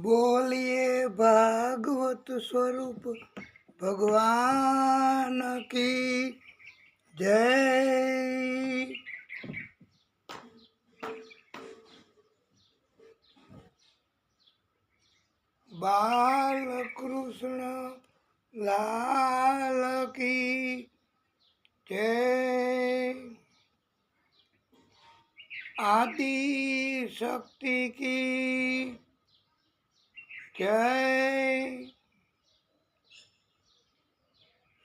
बोलिए भागवत स्वरूप भगवान की जय। बाल कृष्ण लाल की जय। आदि शक्ति की जय।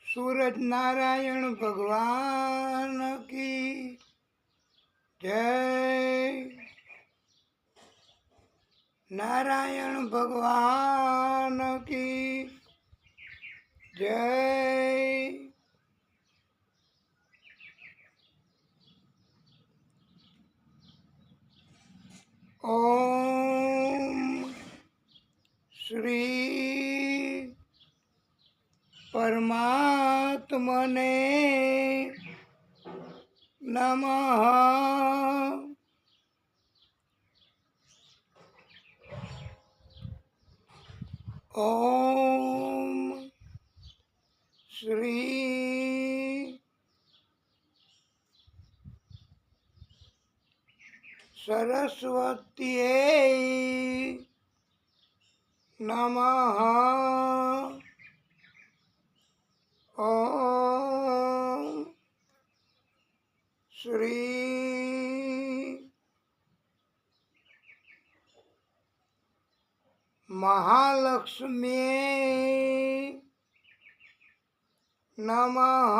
सूरज नारायण भगवान की जय। नारायण भगवान की जय। ओम श्री परमात्मने नमः। ओम श्री सरस्वत्यै नमः। ओम श्री महालक्ष्म्यै नमः।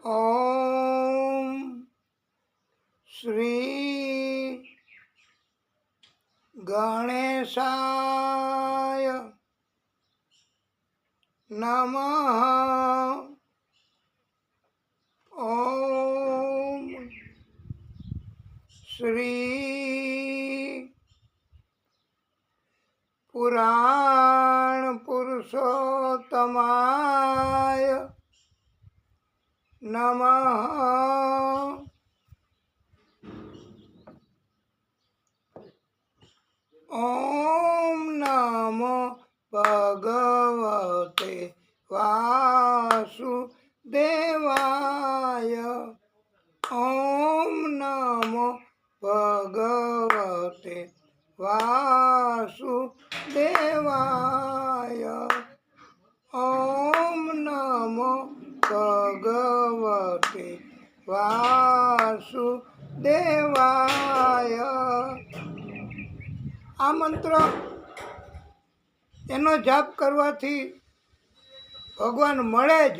ओम श्री गणेशाय नमः। ओम श्री पुराण पुरुषोत्तमाय नमः। ओम नमो भगवते वासुदेवाय। ओम नमो भगवते वासुदेवाय। ओम नमो भगवते વાસુદેવાય। આ મંત્ર એનો જાપ કરવાથી ભગવાન મળે જ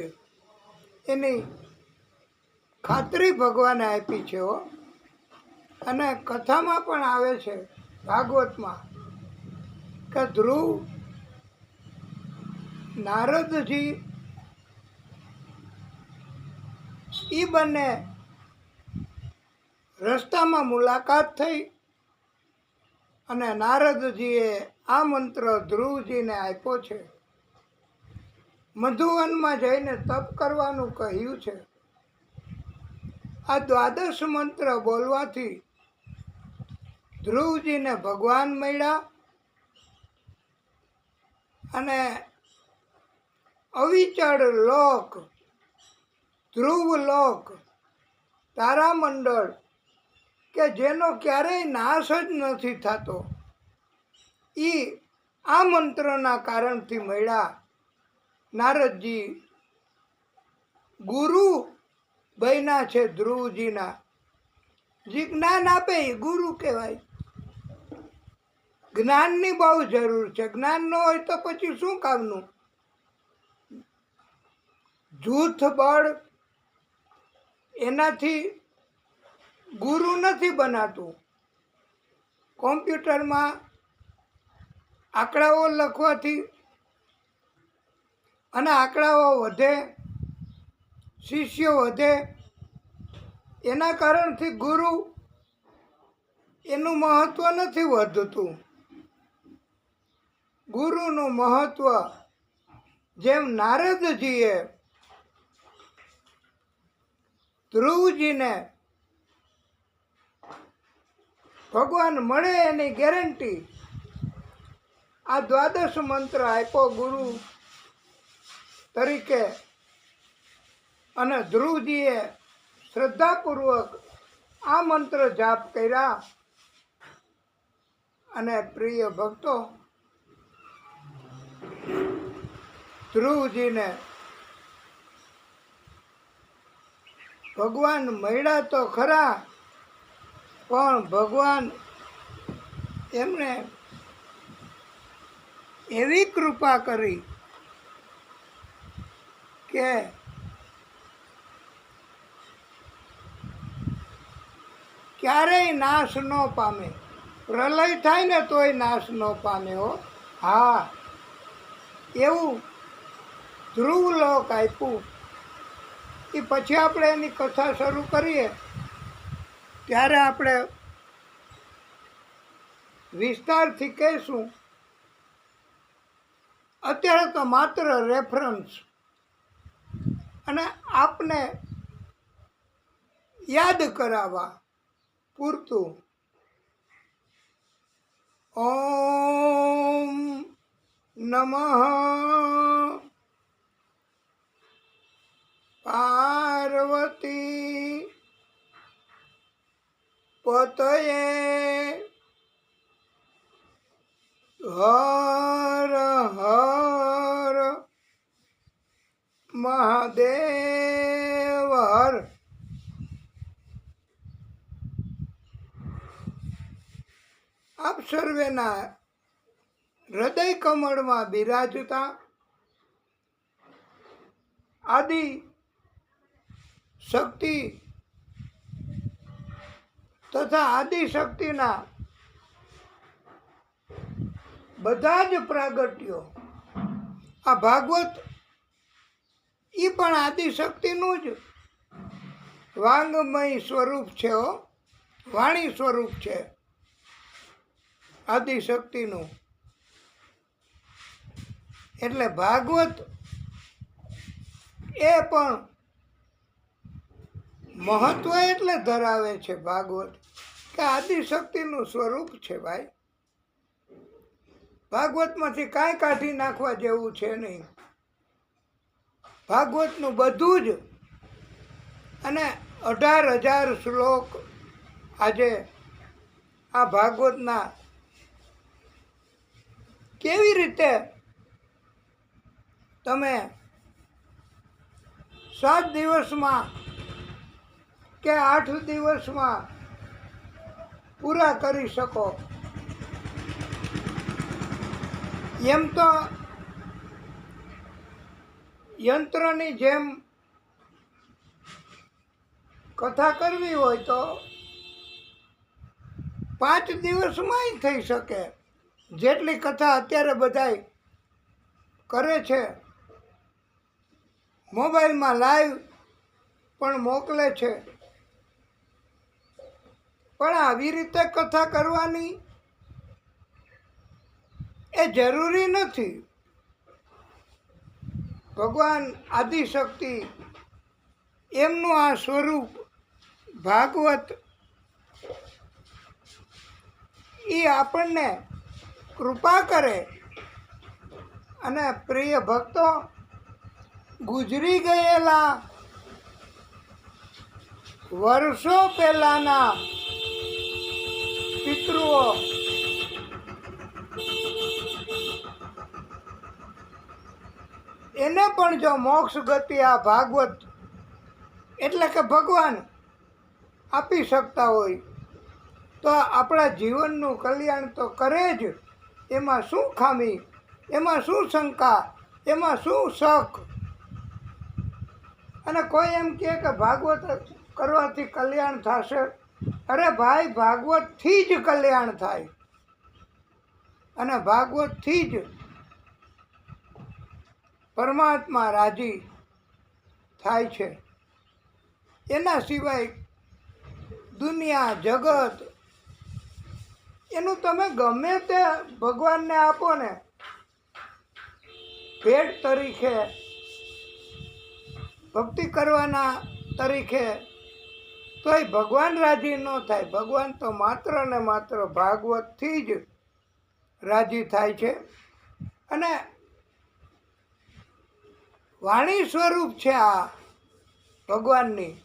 એની ખાતરી ભગવાને આપી છે હો। અને કથામાં પણ આવે છે ભાગવતમાં કે ધ્રુવ નારદજી એ બંને રસ્તામાં મુલાકાત થઈ અને નારદજીએ આ મંત્ર ધ્રુવજીને આપ્યો છે। મધુવનમાં જઈને તપ કરવાનું કહ્યું છે। આ દ્વાદશ મંત્ર બોલવાથી ધ્રુવજીને ભગવાન મળ્યા અને અવિચળ લોક, ધ્રુવ લોક, તારામંડળ કે જેનો ક્યારેય નાશ જ નથી થતો એ આ મંત્રના કારણથી મળ્યા। નારદજી ગુરુ બન્યા છે ધ્રુવજીના। જે જ્ઞાન આપે એ ગુરુ કહેવાય। જ્ઞાનની બહુ જરૂર છે। જ્ઞાન ન હોય તો પછી શું કામનું? જૂથ બળ એનાથી ગુરુ નથી બનાતું। કોમ્પ્યુટરમાં આંકડાઓ લખવાથી અને આંકડાઓ વધે, શિષ્યો વધે, એના કારણથી ગુરુ એનું મહત્વ નથી વધતું। ગુરુનું મહત્વ જેમ નારદજીએ ધ્રુવજીને ભગવાન મળે એની ગેરંટી આ દ્વાદશ મંત્ર આપ્યો ગુરુ તરીકે, અને ધ્રુવજીએ શ્રદ્ધાપૂર્વક આ મંત્ર જાપ કર્યા. અને પ્રિય ભક્તો, ધ્રુવજીને ભગવાન મળ્યા તો ખરા, પણ ભગવાન એમને એવી કૃપા કરી કે ક્યારેય નાશ ન પામે. પ્રલય થાય ને તોય નાશ ન પામે હો. હા, એવું ધ્રુવલોક આપ્યું. એ પછી આપણે એની કથા શરૂ કરીએ ત્યારે આપણે વિસ્તારથી કહીશું. અત્યારે તો માત્ર રેફરન્સ અને આપને યાદ કરાવવા પૂરતું. ઓમ નમઃ પાર્વતી પતયે હર હર મહાદેવ હર. આપ સર્વેના હૃદય કમળમાં બિરાજતા આદિ શક્તિ તથા આદિશક્તિના બધા જ પ્રાગટ્યો, આ ભાગવત એ પણ આદિશક્તિનું જ વાંગમય સ્વરૂપ છે હો, વાણી સ્વરૂપ છે આદિશક્તિનું. એટલે ભાગવત એ પણ મહત્વ એટલે ધરાવે છે ભાગવત કે આદિશક્તિનું સ્વરૂપ છે ભાઈ. ભાગવતમાંથી કાંઈ કાઢી નાખવા જેવું છે નહીં. ભાગવતનું બધું જ, અને 18,000 શ્લોક આજે આ ભાગવતના કેવી રીતે તમે 7 દિવસમાં કે 8 દિવસમાં પૂરા કરી શકો. એમ તો યંત્રની જેમ કથા કરવી હોય તો 5 દિવસમાંય થઈ શકે. જેટલી કથા અત્યારે બધાય કરે છે, મોબાઈલમાં લાઈવ પણ મોકલે છે, પણ આવી રીતે કથા કરવાની એ જરૂરી નથી. ભગવાન આદિશક્તિ એમનું આ સ્વરૂપ ભાગવત એ આપણને કૃપા કરે. અને પ્રિય ભક્તો, ગુજરી ગયેલા વર્ષો પહેલાના પિતૃઓ એને પણ જો મોક્ષ ગતિ આ ભાગવત એટલે કે ભગવાન આપી શકતા હોય તો આપણા જીવનનું કલ્યાણ તો કરે જ. એમાં શું ખામી, એમાં શું શંકા, એમાં શું શક. અને કોઈ એમ કહે કે ભાગવત કરવાથી કલ્યાણ થશે. અરે ભાઈ, ભાગવતથી જ કલ્યાણ થાય, અને ભાગવતથી જ પરમાત્મા રાજી થાય છે. એના સિવાય દુનિયા જગત એનું તમે ગમે તે ભગવાનને આપો ને ભેટ તરીકે, ભક્તિ કરવાના તરીકે, તોય ભગવાન રાજી ન થાય. ભગવાન તો માત્ર ને માત્ર ભાગવતથી જ રાજી થાય છે. અને વાણી સ્વરૂપ છે આ ભગવાનની.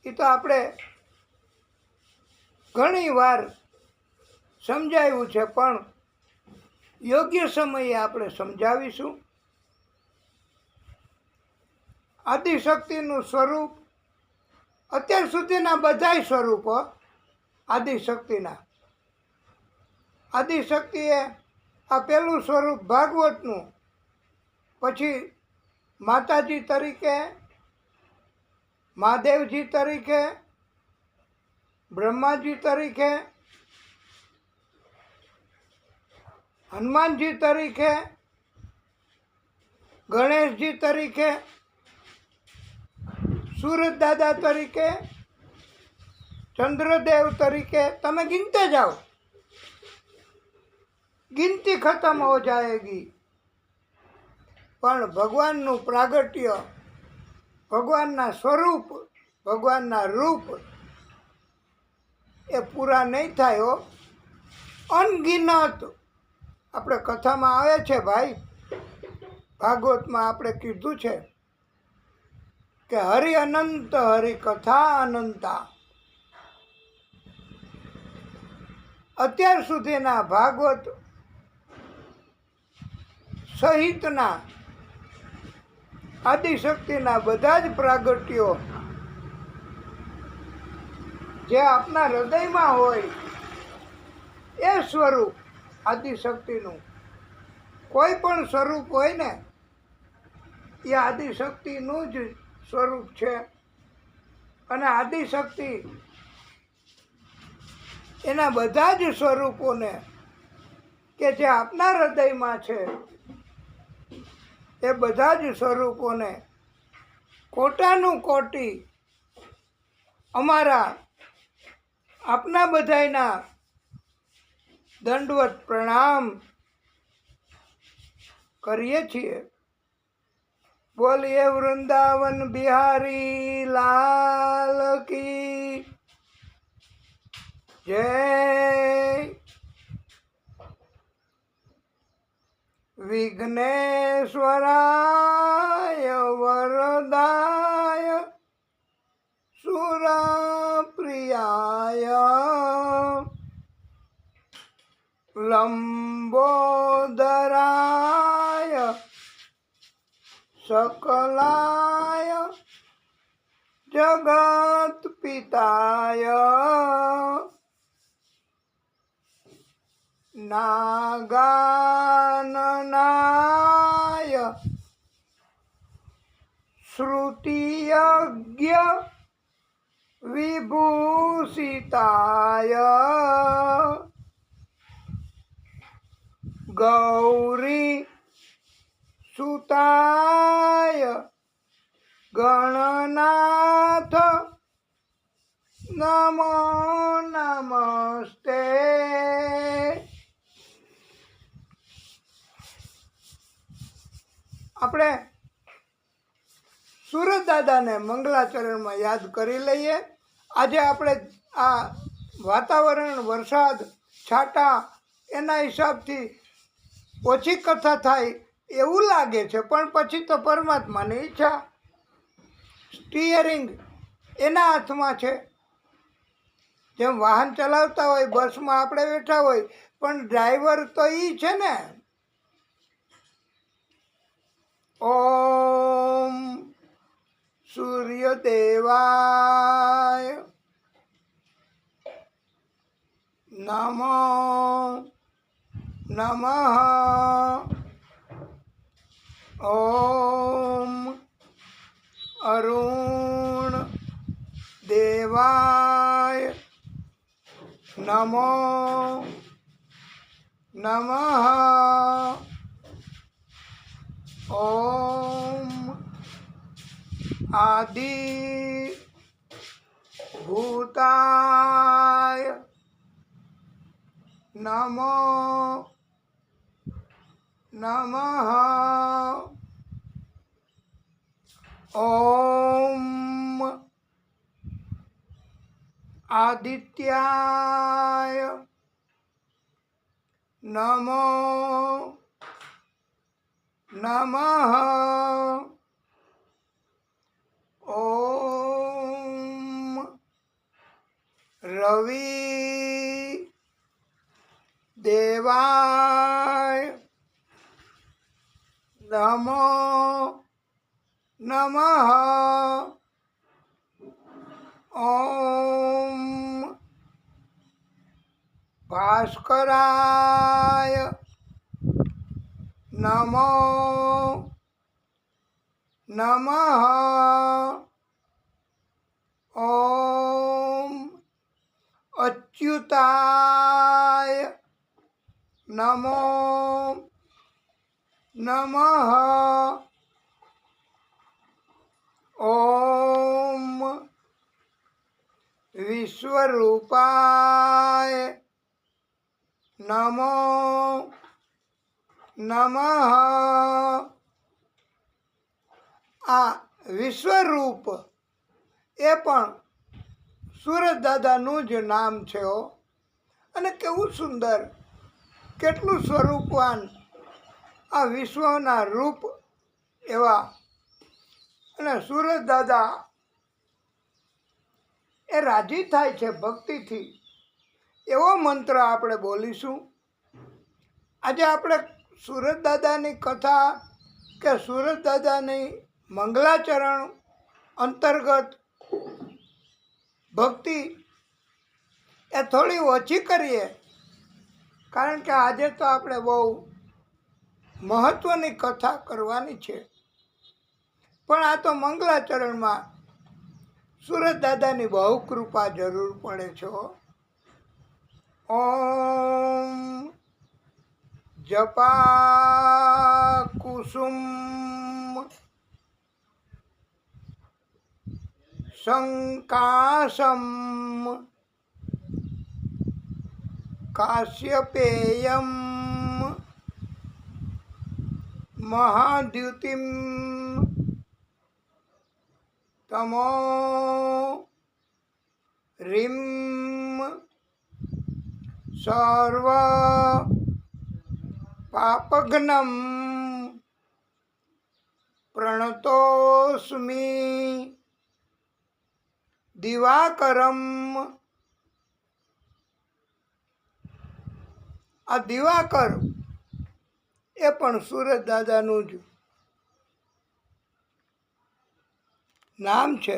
એ તો આપણે ઘણી વાર સમજાવ્યું છે, પણ યોગ્ય સમયે આપણે સમજાવીશું. આદિશક્તિનું સ્વરૂપ, અત્યાર સુધીના બધાય સ્વરૂપો આદિશક્તિના. આદિશક્તિએ આ પહેલું સ્વરૂપ ભાગવતનું, પછી માતાજી તરીકે, મહાદેવજી તરીકે, બ્રહ્માજી તરીકે, હનુમાનજી તરીકે, ગણેશજી તરીકે, સુરત દાદા તરીકે, ચંદ્રદેવ તરીકે, તમે ગિનતે જાઓ, ગિનતી ખતમ હો જાએગી. પણ ભગવાનનું પ્રાગટ્ય, ભગવાનના સ્વરૂપ, ભગવાનના રૂપ એ પૂરા નહીં થાય હો. અનગિનત આપણે કથામાં આવે છે ભાઈ, ભાગવતમાં આપણે કીધું છે કે હરિ અનંત હરિ કથા અનંતા. અત્યાર સુધીના ભાગવત સહિતના આદિશક્તિના બધા જ પ્રાગટ્યો જે આપના હૃદયમાં હોય એ સ્વરૂપ આદિશક્તિનું, કોઈ પણ સ્વરૂપ હોય ને એ આદિશક્તિનું જ સ્વરૂપ છે. અને આદિશક્તિ એના બધા જ સ્વરૂપોને કે જે આપના હૃદયમાં છે એ બધા જ સ્વરૂપોને કોટાનું કોટી અમારા આપના બધાયના દંડવત પ્રણામ કરીએ છીએ. બોલીએ વૃંદાવન બિહારી લાલ કી જય. વિઘ્નેશ્વરાય વરદાય સુરપ્રિયાય લંબોદરાય सकलाय जगत पिताय नागाननाय श्रुतियज्ञ विभूषिताय गौरी सुताय गणनाथ नमो नमस्ते. આપણે સુરત દાદાને મંગલાચરણમાં યાદ કરી લઈએ. આજે આપણે આ વાતાવરણ, વરસાદ, છાંટા એના હિસાબથી ઓછી કથા થાય એવું લાગે છે, પણ પછી તો પરમાત્માની ઈચ્છા. સ્ટીયરિંગ એના હાથમાં છે. જેમ વાહન ચલાવતા હોય, બસમાં આપણે બેઠા હોય, પણ ડ્રાઈવર તો ઈ છે ને. ઓમ સૂર્યદેવાય નમો નમઃ. ઓમ અરુણ દેવાય નમો નમઃ. ઓમ આદિ ભૂતાય નમો નમઃ. ઓમ આદિત્યાય નમો નમઃ ઓમ રવિ દેવાય નમો નમઃ ઓમ ભાસ્કરાય નમો નમઃ ઓમ અચ્યુતાય નમો નમઃ ઓમ વિશ્વરૂપાય નમો નમઃ આ વિશ્વરૂપ એ પણ સૂરજ દાદાનું જ નામ છે હો. અને કેવું સુંદર, કેટલું સ્વરૂપવાન આ વિશ્વના રૂપ એવા. અને સૂરજ દાદા એ રાજી થાય છે ભક્તિથી. એવો મંત્ર આપણે બોલીશું. આજે આપણે સૂરજ દાદાની કથા કે સૂરજ દાદાની મંગલાચરણ અંતર્ગત ભક્તિ એ થોડી ઓછી કરીએ, કારણ કે આજે તો આપણે બહુ મહત્ત્વની કથા કરવાની છે. પણ આ તો મંગલાચરણમાં સૂરજ દાદાની બહુ કૃપા જરૂર પડે છે. ઓમ જપા કુસુમ સંકાશમ કાશ્યપેયમ મહાદ્યુતિમ તમો રીમ સર્વ પાપઘ્નમ પ્રણતોસ્મિ દિવાકરમ. આ દિવાકર એ પણ સૂરજ દાદાનું જ નામ છે.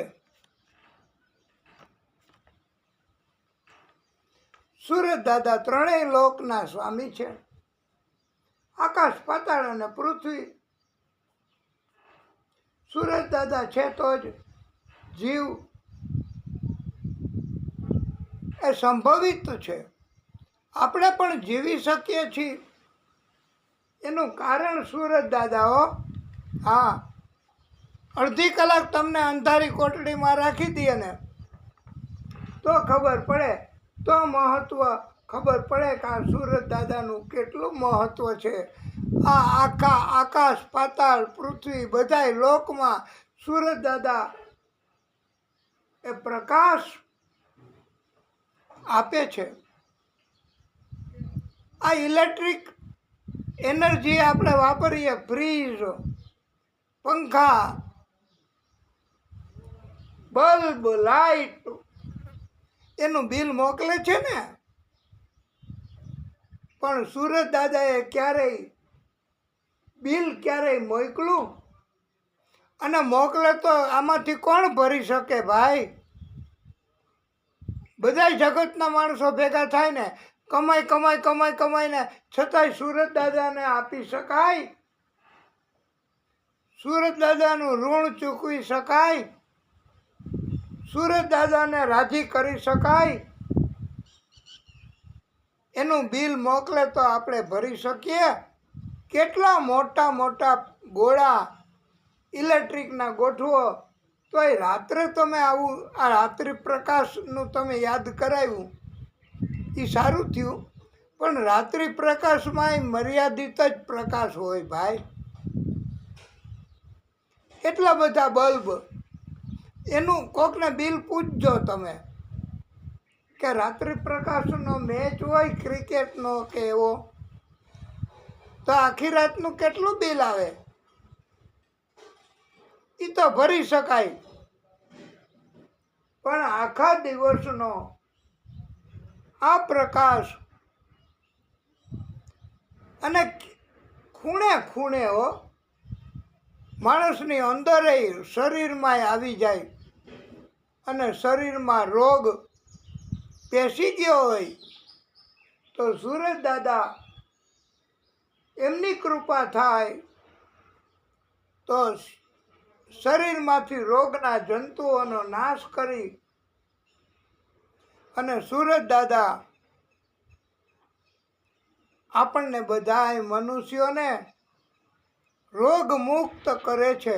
સૂરજ દાદા ત્રણેય લોકના સ્વામી છે. આકાશ, પાતાળ અને પૃથ્વી. સૂરજ દાદા છે તો જ જીવ એ સંભવિત છે. આપણે પણ જીવી શકીએ છીએ એનું કારણ સૂરજ દાદા હો. હા, અડધી કલાક તમને અંધારી કોટડીમાં રાખી દઈએ ને તો ખબર પડે, તો મહત્વ ખબર પડે કે આ સૂરજ દાદાનું કેટલું મહત્વ છે. આ આખા આકાશ, પાતાળ, પૃથ્વી બધાય લોકમાં સૂરજ દાદા એ પ્રકાશ આપે છે. આ ઇલેક્ટ્રિક એનર્જી આપણે વાપરીએ, ફ્રીજ, પંખા, બલ્બ, લાઈટ, એનું બિલ મોકલે છે ને. પણ સૂરજ દાદાએ ક્યારેય બિલ ક્યારેય મોકલું? અને મોકલે તો આમાંથી કોણ ભરી શકે ભાઈ? બધા જગતના માણસો ભેગા થાય ને કમાઈને છતાંય સૂરજ દાદાને આપી શકાય? સૂરજ દાદાનું ઋણ ચૂકવી શકાય? સૂરજ દાદાને રાજી કરી શકાય? એનું બિલ મોકલે તો આપણે ભરી શકીએ? કેટલા મોટા મોટા ગોળા ઇલેક્ટ્રિકના ગોઠવો તોય રાત્રે તમે આવું આ રાત્રિ પ્રકાશનું તમે યાદ કરાવ્યું એ સારું થયું. પણ રાત્રિ પ્રકાશમાં મર્યાદિત જ પ્રકાશ હોય ભાઈ. એટલા બધા બલ્બ, એનું કોકને બિલ પૂછજો તમે. કે રાત્રિ પ્રકાશનો મેચ હોય ક્રિકેટનો કે એવો, તો આખી રાતનું કેટલું બિલ આવે? એ તો ભરી શકાય, પણ આખા દિવસનો આ પ્રકાશ અને ખૂણે ખૂણે માણસની અંદરે શરીરમાં આવી જાય અને શરીરમાં રોગ પેસી ગયો હોય તો સૂરજ દાદા એમની કૃપા થાય તો શરીરમાંથી રોગના જંતુઓનો નાશ કરી અને સૂરજ દાદા આપણને બધાય મનુષ્યોને રોગ મુક્ત કરે છે.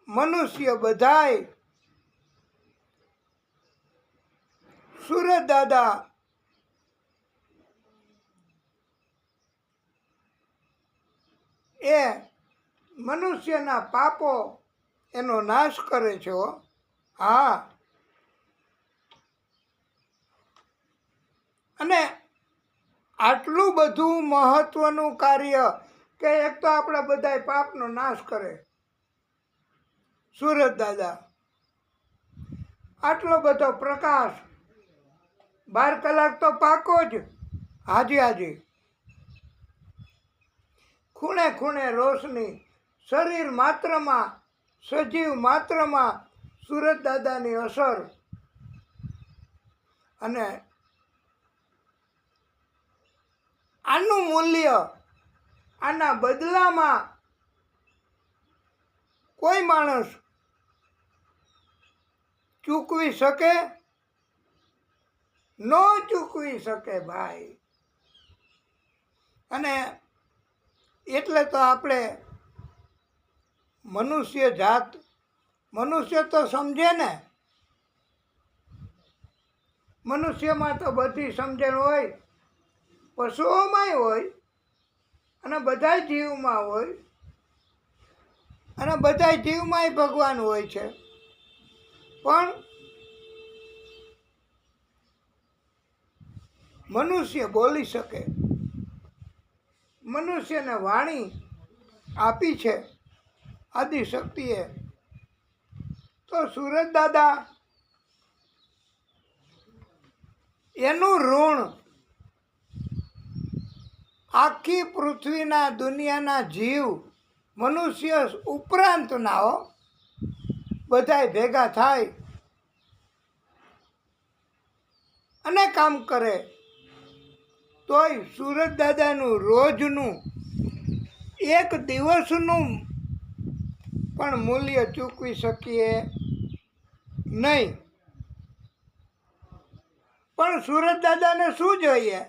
મનુષ્ય બધાય સૂરજ દાદા એ મનુષ્યના પાપો એનો નાશ કરે છે. હા, અને આટલું બધું મહત્વનું કાર્ય કે એક તો આપણા બધા પાપનો નાશ કરે સૂરજ દાદા, આટલો બધો પ્રકાશ 12 કલાક તો પાકો જ, હાજી ખૂણે ખૂણે રોશની, શરીર માત્રમાં, સજીવ માત્રમાં સૂરજ દાદાની અસર. અને આનું મૂલ્ય, આના બદલામાં કોઈ માણસ ચૂકવી શકે? ન ચૂકવી શકે ભાઈ. અને એટલે તો આપણે મનુષ્ય જાત, મનુષ્ય તો સમજે ને, મનુષ્યમાં તો બધી સમજણ હોય, પશુઓમાંય હોય અને બધા જીવમાં હોય, અને બધા જીવમાંય ભગવાન હોય છે. પણ મનુષ્ય બોલી શકે, મનુષ્યને વાણી આપી છે આદિશક્તિએ. તો સૂરજ દાદા એનું ઋણ આખી પૃથ્વીના દુનિયાના જીવ મનુષ્ય ઉપરાંતના બધાય ભેગા થાય અને કામ કરે તોય સૂરજ દાદાનું રોજનું એક દિવસનું પણ મૂલ્ય ચૂકવી શકીએ નહીં. પણ સૂરજ દાદાને શું જોઈએ?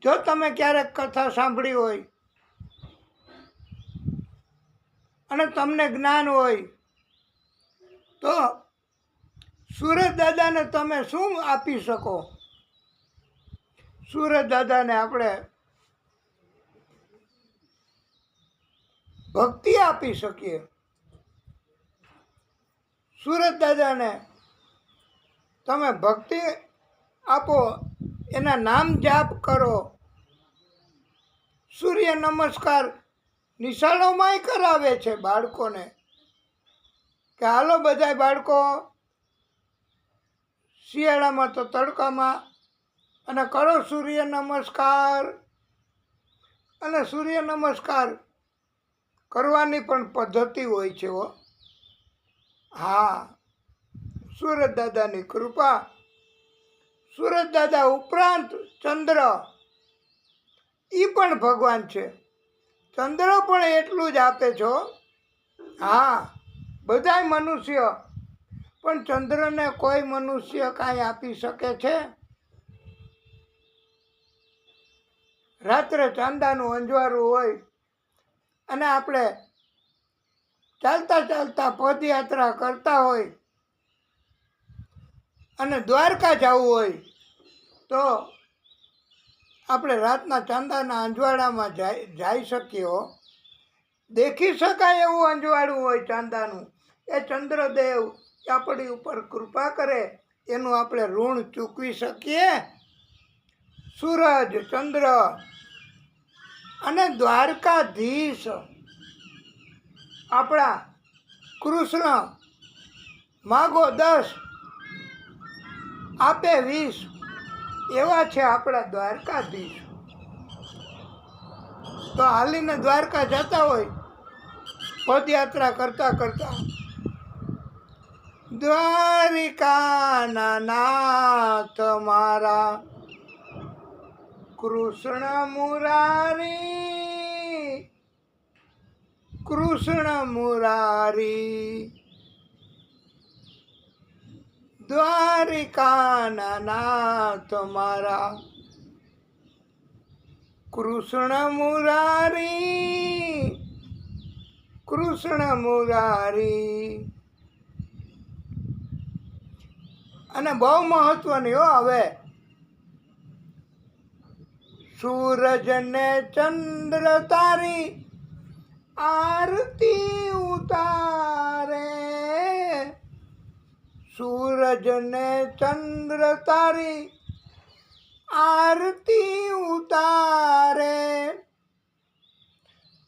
જો તમે ક્યારેક કથા સાંભળી હોય અને તમને જ્ઞાન હોય તો સૂરજ દાદાને તમે શું આપી શકો? સૂરજ દાદાને આપણે ભક્તિ આપી શકીએ. સૂરજ દાદાને તમે ભક્તિ આપો, એના નામ જાપ કરો. સૂર્ય નમસ્કાર નિશાળોમાંય કરાવે છે બાળકોને કે હાલો બધા બાળકો શિયાળામાં તો તડકામાં અને કરો સૂર્ય નમસ્કાર. અને સૂર્ય નમસ્કાર કરવાની પણ પદ્ધતિ હોય છે. હા, સૂરજ દાદાની કૃપા. સૂરજ દાદા ઉપરાંત ચંદ્ર એ પણ ભગવાન છે. ચંદ્ર પણ એટલું જ આપે છો. હા, બધાય મનુષ્ય, પણ ચંદ્રને કોઈ મનુષ્ય કાંઈ આપી શકે છે? રાત્રે ચાંદાનું અંજવાળું હોય અને આપણે ચાલતા ચાલતા પદયાત્રા કરતા હોય અને દ્વારકા જવું હોય તો આપણે રાતના ચાંદાના અંજવાળામાં જઈ શકીએ. દેખી શકાય એવું અંજવાળું હોય ચાંદાનું. એ ચંદ્રદેવ, આપણી ઉપર કૃપા કરે એનું આપણે ઋણ ચૂકવી શકીએ? સૂરજ, ચંદ્ર અને દ્વારકાધીશ આપણા કૃષ્ણ માગો 10 આપે 20 એવા છે આપણા દ્વારકાધીશ. તો હાલીને દ્વારકા જતા હોય પદયાત્રા કરતા કરતા, દ્વારિકાના નાથ મારા કૃષ્ણ મુરારી, કૃષ્ણ મુરારી, દ્વારિકાના નાથ મારા કૃષ્ણ મુરારી, કૃષ્ણ મુરારી. અને બહુ મહત્વની હો. હવે સૂરજ ને ચંદ્ર તારી આરતી ઉતારે, સૂરજ ને ચંદ્ર તારી આરતી ઉતારે,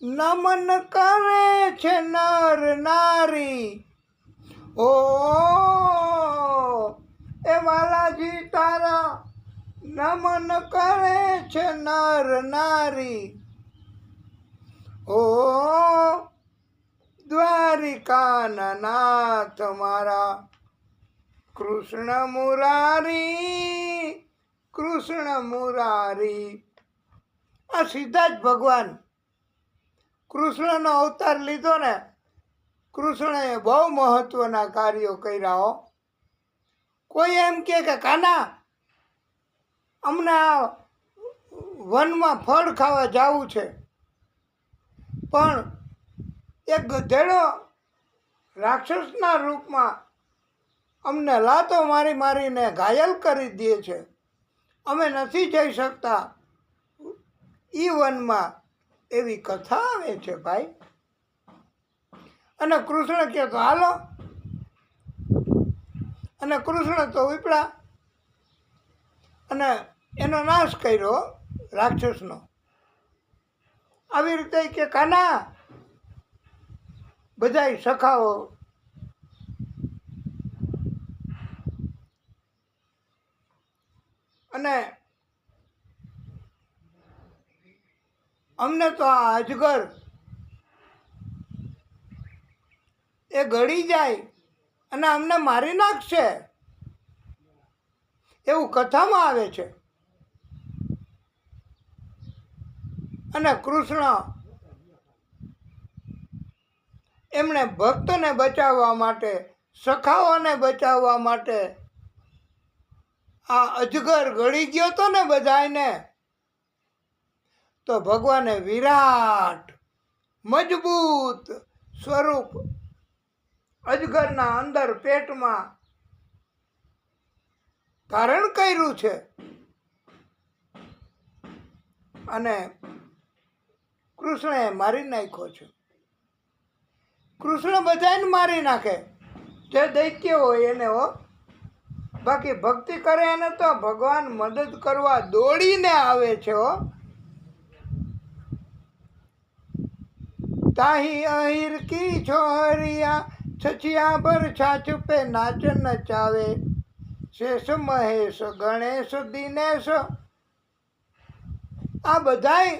નમન કરે છે નર નારી. ઓ એ વાલાજી તારા નમન કરે છે નર નારી. ઓ દ્વારિકાના નાથ મારા કૃષ્ણ મુરારી, કૃષ્ણ મુરારી. આ સીધા જ ભગવાન કૃષ્ણનો અવતાર લીધો ને, કૃષ્ણએ બહુ મહત્વના કાર્યો કર્યા હો. કોઈ એમ કે કાના અમને આ વનમાં ફળ ખાવા જવું છે, પણ એક ગધેડો રાક્ષસના રૂપમાં અમને લાતો મારી મારીને ઘાયલ કરી દે છે, અમે નથી જઈ શકતા ઈ વનમાં. એવી કથા આવે છે ભાઈ. અને કૃષ્ણ કહે તો હાલો, અને કૃષ્ણ તો ઉપડા અને એનો નાશ કર્યો રાક્ષસનો. આવી રીતે કે કાના બધાય સખાઓ અને અમને તો આ અજગર એ ગળી જાય અને અમને મારી નાખશે એવું કથામાં આવે છે. અને કૃષ્ણ એમણે ભક્તોને બચાવવા માટે, સખાઓને બચાવવા માટે આ અજગર ગળી ગયો તો ને બધાને, તો ભગવાને વિરાટ મજબૂત સ્વરૂપ અજગરના અંદર પેટમાં ધારણ કર્યું છે. અને કૃષ્ણએ મારી નાખ્યો છે. કૃષ્ણ બધાને મારી નાખે જે દૈત્ય હોય એને હો. બાકી ભક્તિ કરે એને તો ભગવાન મદદ કરવા દોડીને આવે છે હો. તાહી અહીર કી છોરિયા છછિયા ભર છાછ પે નાચ નચાવે, શેષ મહેશ ગણેશ દિનેશ. આ બધાય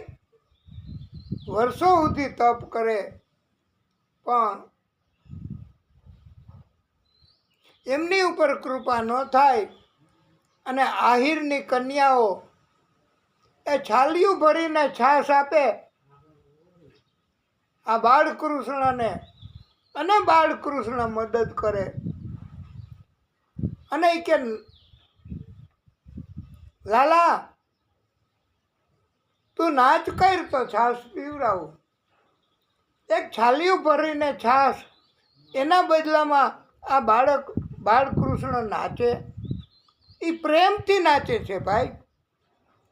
વર્ષો સુધી તપ કરે પણ એમની ઉપર કૃપા ન થાય. અને આહિરની કન્યાઓ એ છાલિયું ભરીને છાશ આપે આ બાળકૃષ્ણને, અને બાળકૃષ્ણ મદદ કરે. અને એ કે લાલા તું નાચ કર તો છાશ પીવડાવું. એક છાલિયું ભરીને છાશ એના બદલામાં આ બાળકૃષ્ણ નાચે. એ પ્રેમથી નાચે છે ભાઈ.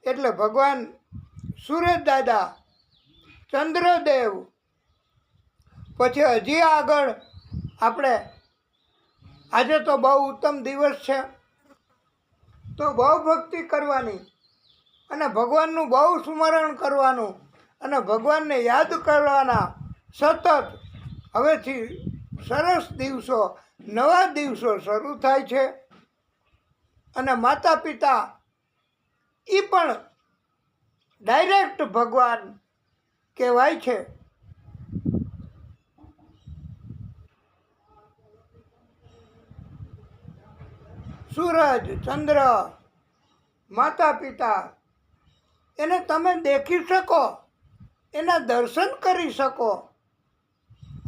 એટલે ભગવાન સૂરજ દાદા, ચંદ્રદેવ, પછી હજી આગળ આપણે આજે તો બહુ ઉત્તમ દિવસ છે, તો બહુ ભક્તિ કરવાની અને ભગવાનનું બહુ સ્મરણ કરવાનું અને ભગવાનને યાદ કરવાના સતત. હવેથી સરસ દિવસો, નવા દિવસો શરૂ થાય છે અને માતા પિતા એ પણ ડાયરેક્ટ ભગવાન કહેવાય છે. સૂરજ, ચંદ્ર, માતા પિતા એને તમે દેખી શકો, એના દર્શન કરી શકો.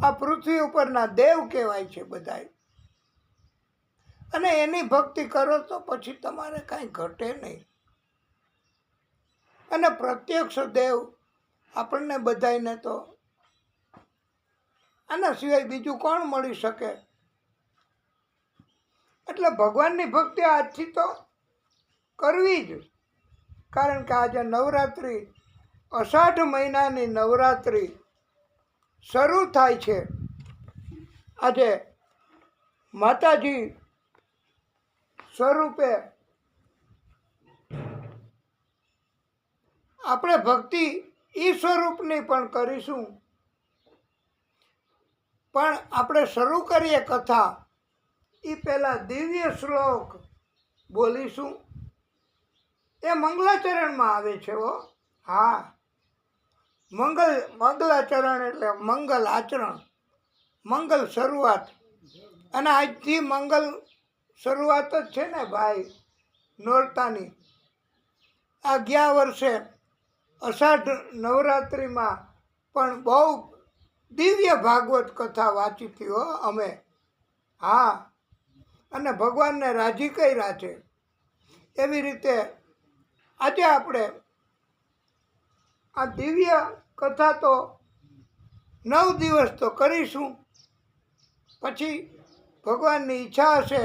આ પૃથ્વી ઉપરના દેવ કહેવાય છે બધાય. અને એની ભક્તિ કરો તો પછી તમારે કાંઈ ઘટે નહીં. અને પ્રત્યક્ષ દેવ આપણને બધાયને તો આના સિવાય બીજું કોણ મળી શકે? એટલે ભગવાનની ભક્તિ આજથી તો કરવી જ. કારણ કે આજે નવરાત્રિ, અષાઢ મહિનાની નવરાત્રિ શરૂ થાય છે. આજે માતાજી સ્વરૂપે આપણે ભક્તિ એ સ્વરૂપની પણ કરીશું. પણ આપણે શરૂ કરીએ કથા એ પહેલાં દિવ્ય શ્લોક બોલીશું. એ મંગલાચરણમાં આવે છે. હા, મંગલાચરણ એટલે મંગલ આચરણ, મંગલ શરૂઆત. અને આજથી મંગલ શરૂઆત જ છે ને ભાઈ, નોરતાની. આ ગયા વર્ષે અષાઢ નવરાત્રિમાં પણ બહુ દિવ્ય ભાગવત કથા વાંચી હતી અમે. હા, અને ભગવાનને રાજી કર્યા છે. એવી રીતે આજે આપણે આ દિવ્ય કથા તો 9 દિવસ તો કરીશું. પછી ભગવાનની ઈચ્છા હશે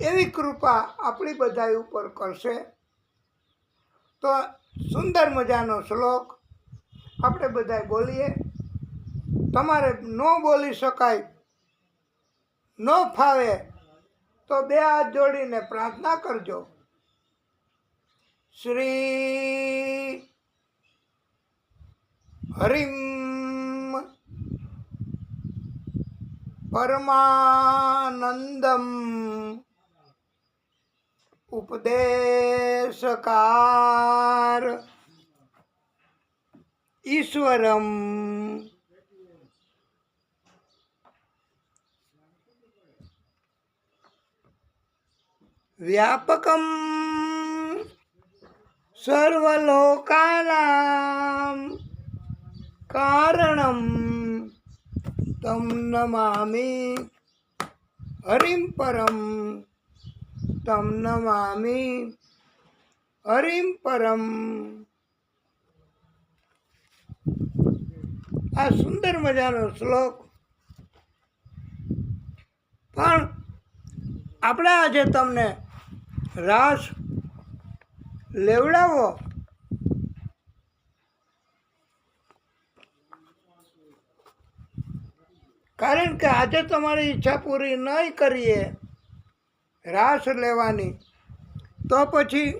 એવી કૃપા આપણી બધા ઉપર કરશે. તો સુંદર મજાનો શ્લોક આપણે બધા બોલીએ. તમારે ન બોલી શકાય, ન ફાવે તો 2 હાથ જોડીને પ્રાર્થના કરજો. શ્રી હરિમ પરમાનંદમ ઉપદેશકાર ઈશ્વરમ વ્યાપકમ સર્વલોકાનાં કારણમ તમ નમામિ હરિમ પરમ, તમ નમામિ હરિમ પરમ. આ સુંદર મજાનો શ્લોક. પણ આપણે આજે તમને રાસ લેવડાવો. કારણ કે આજે તમારી ઈચ્છા પૂરી નહીં કરીએ રાસ લેવાની તો પછી,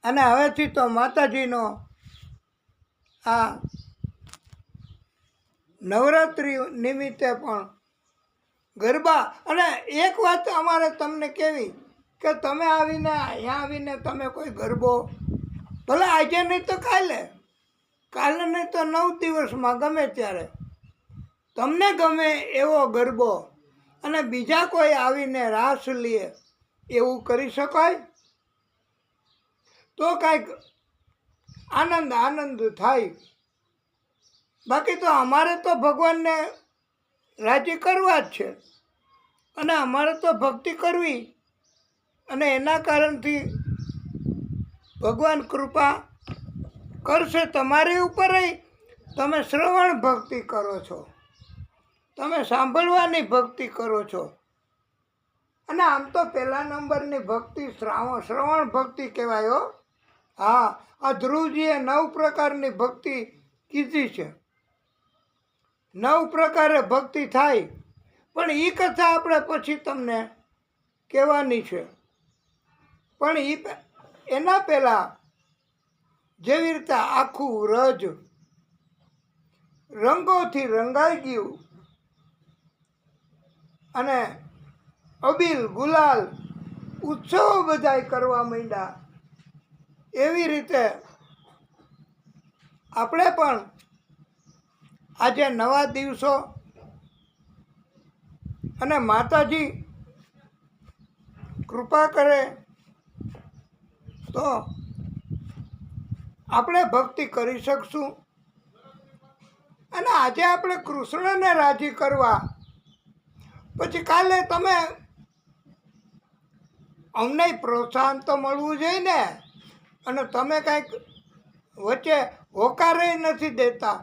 અને હવેથી તો માતાજીનો આ નવરાત્રિ નિમિત્તે પણ ગરબા. અને એક વાત અમારે તમને કહેવી કે તમે આવીને અહીંયા આવીને તમે કોઈ ગરબો ભલે આજે નહીં તો કાલે નહીં તો 9 દિવસમાં ગમે ત્યારે તમને ગમે એવો ગરબો અને બીજા કોઈ આવીને રાસ લે એવું કરી શકાય તો કાંઈક આનંદ થાય. બાકી તો અમારે તો ભગવાનને રાજી કરવા જ છે અને અમારે તો ભક્તિ કરવી. અને એના કારણથી ભગવાન કૃપા કરશે તમારી ઉપર. તમે શ્રવણ ભક્તિ કરો છો, તમે સાંભળવાની ભક્તિ કરો છો. અને આમ તો 1 નંબરની ભક્તિ શ્રવણ ભક્તિ કહેવાય. હા, આ ધ્રુવજીએ 9 પ્રકારની ભક્તિ કીધી છે. 9 પ્રકારે ભક્તિ થાય પણ એ કથા આપણે પછી તમને કહેવાની છે. પણ એના પહેલાં જેવી રીતે આખું વ્રજ રંગોથી રંગાઈ ગયું અને અબીલ ગુલાલ ઉત્સવ બધાય કરવા માંડ્યા, એવી રીતે આપણે પણ આજે નવા દિવસો અને માતાજી કૃપા કરે તો આપણે ભક્તિ કરી શકશું. અને આજે આપણે કૃષ્ણને રાજી કરવા, પછી કાલે તમે અમને પ્રોત્સાહન તો મળવું જોઈએ ને. અને તમે કંઈક વચ્ચે હોકારે નથી દેતા,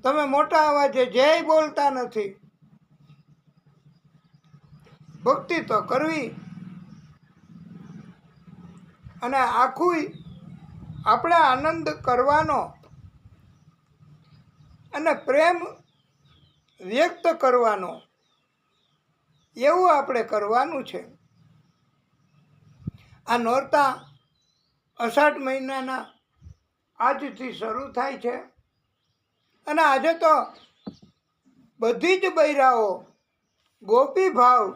તમે મોટા અવાજે જય બોલતા નથી. ભક્તિ તો કરવી, અને આખું આપણે આનંદ કરવાનો અને પ્રેમ વ્યક્ત કરવાનો, એવું આપણે કરવાનું છે. આ નોરતા અષાઢ મહિનાના આજથી શરૂ થાય છે. અને આજે તો બધી જ બૈરાઓ ગોપી ભાવ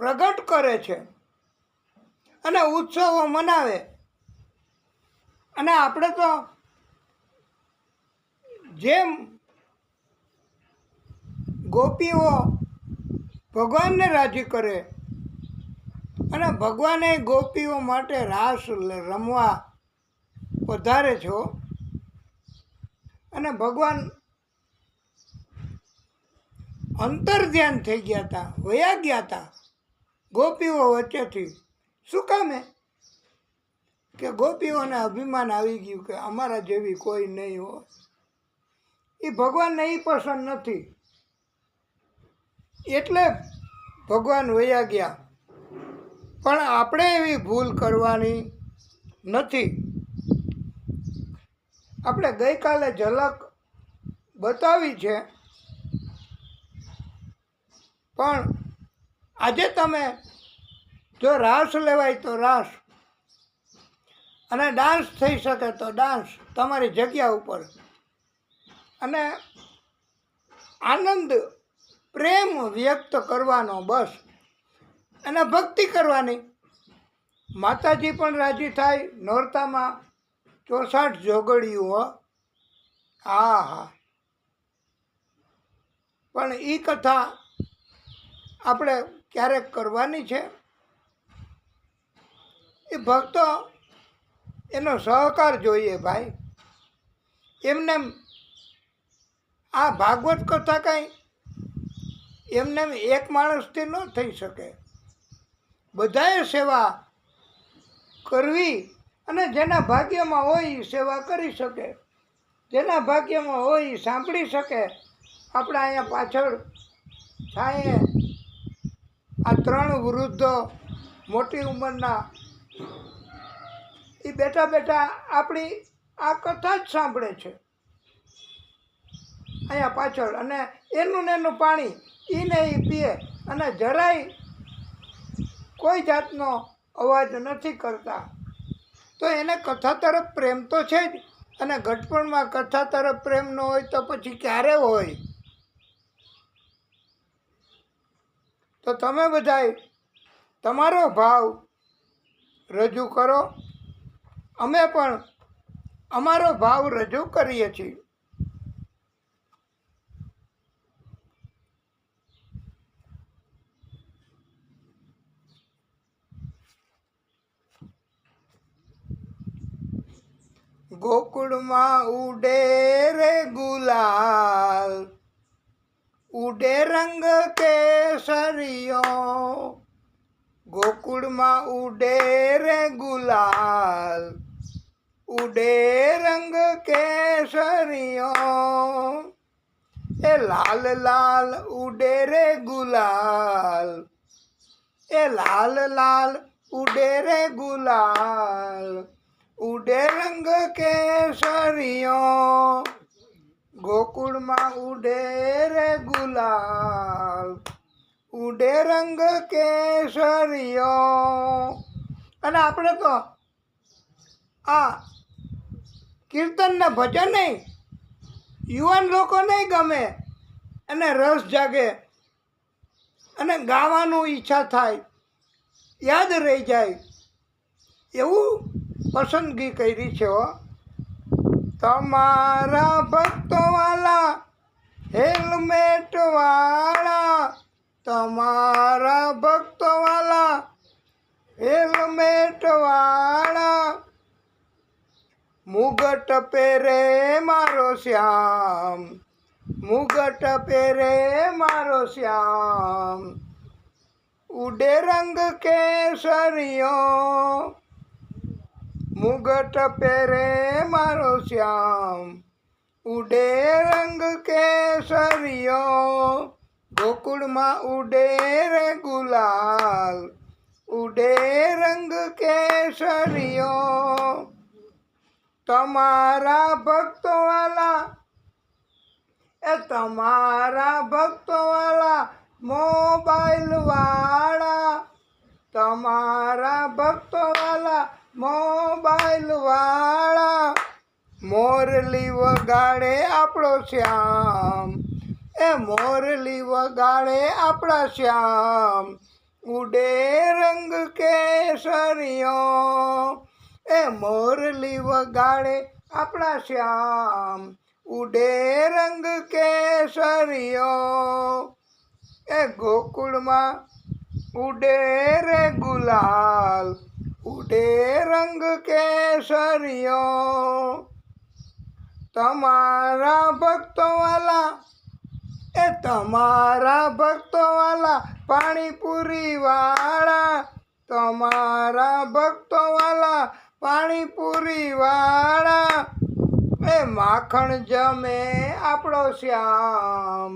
પ્રગટ કરે છે અને ઉત્સવો મનાવે. અને આપણે તો જેમ ગોપીઓ ભગવાનને રાજી કરે અને ભગવાને ગોપીઓ માટે રાસ રમવા પધારે છો. અને ભગવાન અંતર ધ્યાન થઈ ગયા હતા, વયા ગયા હતા ગોપીઓ વચ્ચેથી. શું કામે? કે ગોપીઓને અભિમાન આવી ગયું કે અમારા જેવી કોઈ નહીં હોય. એ ભગવાનને એ પસંદ નથી, એટલે ભગવાન વયા ગયા. પણ આપણે એવી ભૂલ કરવાની નથી. આપણે ગઈકાલે ઝલક બતાવી છે, પણ આજે તમે જો રાસ લેવાય તો રાસ, અને ડાન્સ થઈ શકે તો ડાન્સ તમારી જગ્યા ઉપર, અને આનંદ પ્રેમ વ્યક્ત કરવાનો બસ, અને ભક્તિ કરવાની. માતાજી પણ રાજી થાય. નોરતામાં 64 જોગડિયું હો, હા હા. પણ એ કથા આપણે ક્યારેક કરવાની છે. એ ભક્તો એનો સહકાર જોઈએ ભાઈ. એમને આ ભાગવત કથા કાંઈ એમને એક માણસથી ન થઈ શકે. બધાએ સેવા કરવી, અને જેના ભાગ્યમાં હોય એ સેવા કરી શકે, જેના ભાગ્યમાં હોય એ સાંભળી શકે. આપણે અહીંયા પાછળ છાંયે આ 3 વૃદ્ધો મોટી ઉંમરના એ બેઠા બેઠા આપણી આ કથા જ સાંભળે છે અહીંયા પાછળ. અને એનું ને એનું પાણી એને એ પીએ, અને જરાય કોઈ જાતનો અવાજ નથી કરતા. તો એને કથા તરફ પ્રેમ તો છે જ. અને ઘટપણમાં કથા તરફ પ્રેમ ન હોય તો પછી ક્યારે હોય? તો તમે બધાય તમારો ભાવ રજૂ કરો. અમે પણ અમારો ભાવ રજૂ કરીએ છીએ. ગોકુળમાં ઉડે રે ગુલાલ, ઉડે રંગ કેસરિયો. ગોકુળમાં ઉડે રે ગુલાલ, ઉડે રંગ કેસરિયો. એ લાલ લાલ ઉડે રે ગુલાલ, એ લાલ લાલ ઉડે રે ગુલાલ, ઉડે રંગ કેસરિયો. ગોકુળમાં ઉડે રે ગુલાલ, ઉડે રંગ કેસરિયો. અને આપણે તો આ કીર્તન ને ભજન નહીં યુવાન લોકો નહીં ગમે અને રસ જાગે અને ગાવાનું ઈચ્છા થાય, યાદ રહી જાય એવું પસંદગી કરી છે હો. તમારા ભક્તવાલા હેલ્મેટ વાળા, તમારા ભક્તવાલા હેલ્મેટ વાળા, મુગટ પહેરે મારો શ્યામ, મુગટ પહેરે મારો શ્યામ, ઉડે રંગ કેસરિયો, મુગટ પહેરે મારો શ્યામ, ઉડે રંગ કેસરિયો. ગોકુળમાં ઉડે રે ગુલાલ, ઉડે રંગ કેસરિયો. તમારા ભક્તવાલા તમારા ભક્તવાલા મોબાઈલ વાળા, તમારા ભક્તવાલા મોબાઈલ વાળા, મોરલી વગાડે આપણો શ્યામ, મોરલી વગાડે આપણા શ્યામ, ઉડે રંગ કેસરિયો. મોરલી વગાડે આપણા શ્યામ, ઉડે રંગ કેસરિયો. ગોકુળમાં ઉડે રે ગુલાલ, ઉડે રંગ કેસરિયો. તમારા ભક્તવાલા તમારા ભક્તવાલા પાણીપુરી વાળા, તમારા ભક્તવાલા પાણીપુરી વાળા, માખણ જમે આપણો શ્યામ,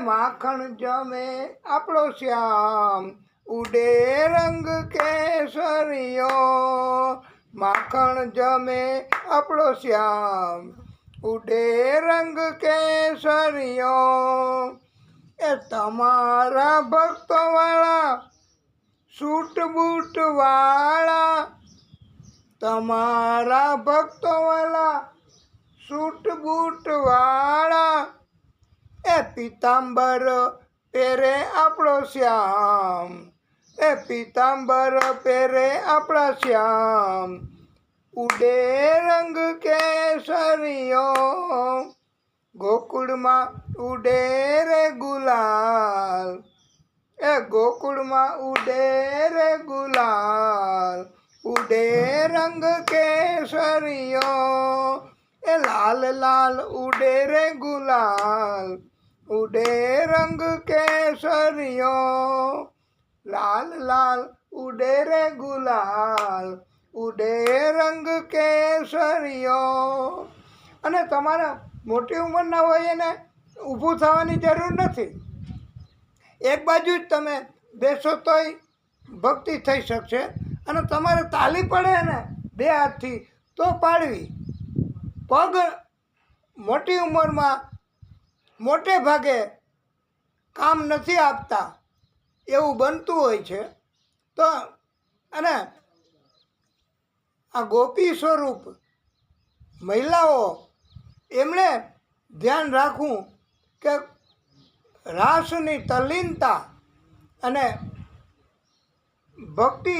માખણ જમે આપણો શ્યામ, ઉડે રંગ કેસરિયો. માખણ જમે આપણો શ્યામ, ઉડે રંગ કેસરિયો. તમારા ભક્તવાળા સૂટ બૂટ વાળા, તમારા ભક્તવાળા સૂટ બૂટ વાળા, પિતાંબર પહેરે આપણો શ્યામ, પિતાંબર પહેરે આપણા શ્યામ, ઉડે રંગ કેસરિયો. ગોકુળમાં ઉડે રે ગુલાલ, ગોકુળમાં ઉડે રે ગુલાલ, ઉડે રંગ કેસરિયો. લાલ લાલ ઉડે રે ગુલાલ, ઉડે રંગ કેસરિયો. લાલ લાલ ઉડે રે ગુલાલ, ઉડે રંગ કેસરિયો. અને તમારા મોટી ઉંમરના હોય એને ઊભું થવાની જરૂર નથી, એક બાજુ જ તમે બેસો તોય ભક્તિ થઈ શકશે. અને તમારે તાલી પડે ને બે હાથથી તો પાડવી. પગ મોટી ઉંમરમાં મોટે ભાગે કામ નથી આપતા એવું બનતું હોય છે. તો અને આ ગોપી સ્વરૂપ મહિલાઓ એમણે ધ્યાન રાખવું કે રાસની તલ્લીનતા અને ભક્તિ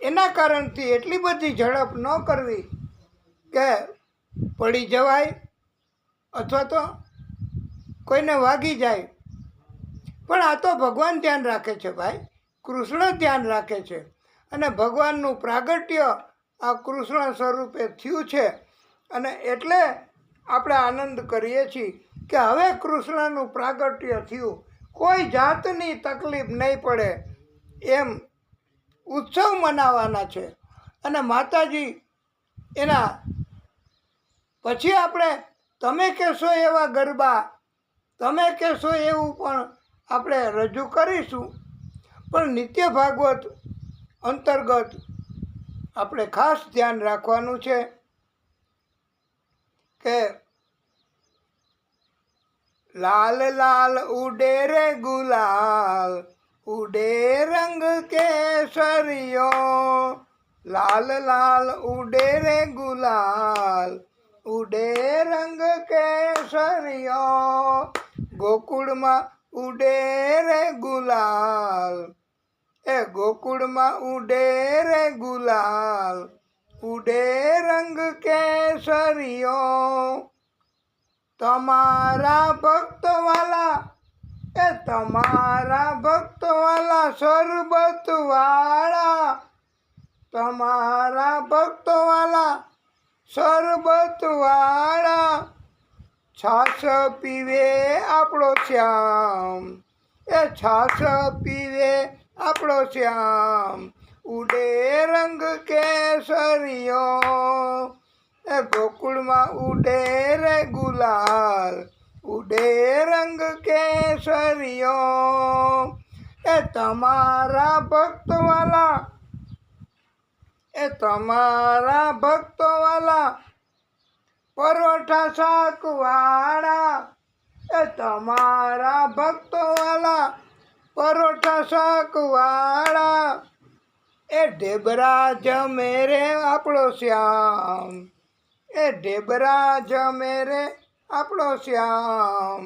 એના કારણથી એટલી બધી ઝડપ ન કરવી કે પડી જવાય અથવા તો કોઈને વાગી જાય. પણ આ તો ભગવાન ધ્યાન રાખે છે ભાઈ, કૃષ્ણ ધ્યાન રાખે છે. અને ભગવાનનું પ્રાગટ્ય આ કૃષ્ણ સ્વરૂપે થયું છે. અને એટલે આપણે આનંદ કરીએ છીએ કે હવે કૃષ્ણનું પ્રાગટ્ય થયું, કોઈ જાતની તકલીફ નહીં પડે એમ ઉત્સવ મનાવવાના છે. અને માતાજી એના પછી આપણે તમે કહેશો એવા ગરબા, તમે કહેશો એવું પણ આપણે રજૂ કરીશું. પણ નિત્ય ભાગવત અંતર્ગત આપણે ખાસ ધ્યાન રાખવાનું છે કે लाल लाल उड़े रे गुलाल, उड़े रंग केसरियो। लाल लाल उड़े रे गुलाल, उड़े रंग केसरियो। गोकुल में उड़े रे गुलाल, ए गोकुल में उड़े रे गुलाल, उड़े रंग केसरियो। तमारा भक्त वाला, ए तमारा भक्त वाला शरबत वाला, तमारा भक्त वाला शरबत वाला। छाछ पीवे आपड़ो श्याम, ए छाछ पीवे आपड़ो श्याम, उड़े रंग केसरियो। ए गोकुल में उड़े रे गुलाल, उड़े रंग केसरियो। ए तमारा भक्त वाला, ए तमारा भक्त वाला परोठा शाक वाला, ए तमारा भक्त वाला परोठा शाक वाला। ए ढेबरा जमे रे आपड़ो श्याम, ए ढेबरा जमे रे आपड़ो श्याम,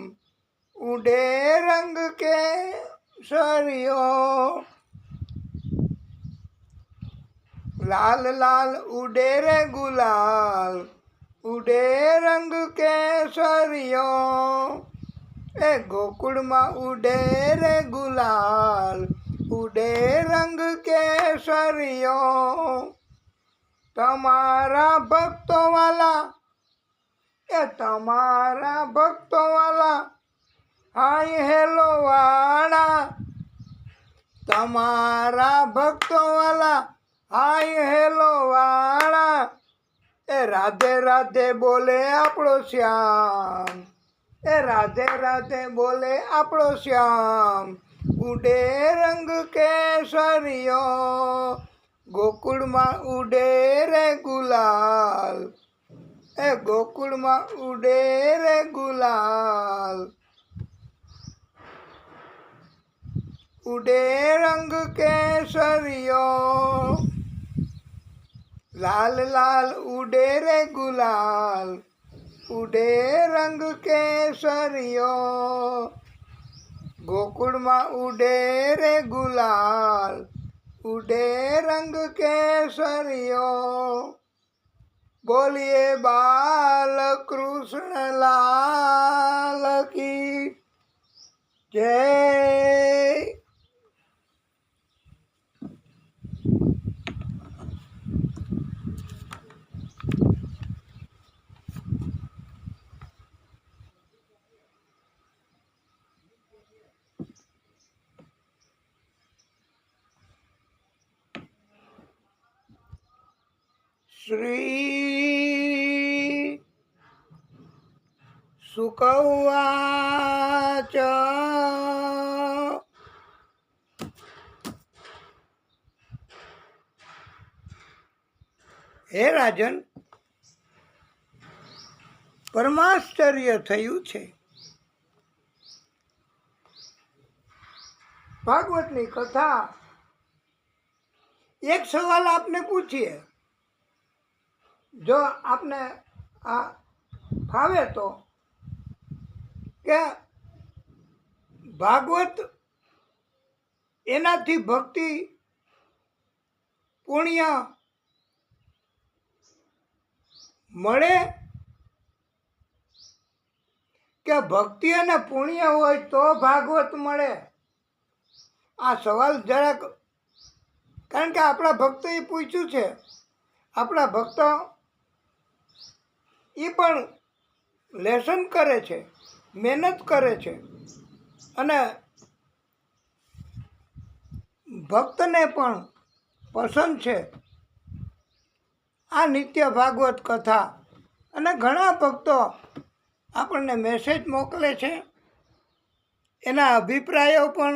उड़े रंग केसरियो। लाल लाल उड़े रे गुलाल, उड़े रंग केसरियो। ए गोकुल में उड़े रे गुलाल, उड़े रंग केसरियो। तमारा भक्तों वाला, ए तमारा भक्तों वाला हाय हेलो वाला, तमारा भक्तों वाला हाय हेलो वाला। ए राधे राधे बोले आपड़ो श्याम, ए राधे राधे बोले आपड़ो श्याम, उड़े रंग केसरियो। गोकुल में उड़े रे गुलाल, ए गोकुल में उड़े रे गुलाल, उड़े रंग केसरियो। लाल लाल उड़े रे गुलाल, उड़े रंग केसरियो। गोकुल में उड़े रे गुलाल, उड़े रंग केसरियो। बोलिए बाल कृष्ण लाल की जय। श्री शुक उवाच हे राजन, परमाश्चर्य थयुं छे। भागवतनी कथा। एक सवाल आपने पूछिए, जो आपने आ फावे तो के भागवत एनाथी भक्ति पुण्य मळे के भक्ति अने पुण्य होय तो भागवत मळे? आ सवाल જરાક, कारण के आपणा भक्तोए पूछ्યું છે, આપણા ભક્તો એ પણ લેસન કરે છે, મહેનત કરે છે અને ભક્તને પણ પસંદ છે આ નિત્ય ભાગવત કથા. અને ઘણા ભક્તો આપણને મેસેજ મોકલે છે, એના અભિપ્રાયો પણ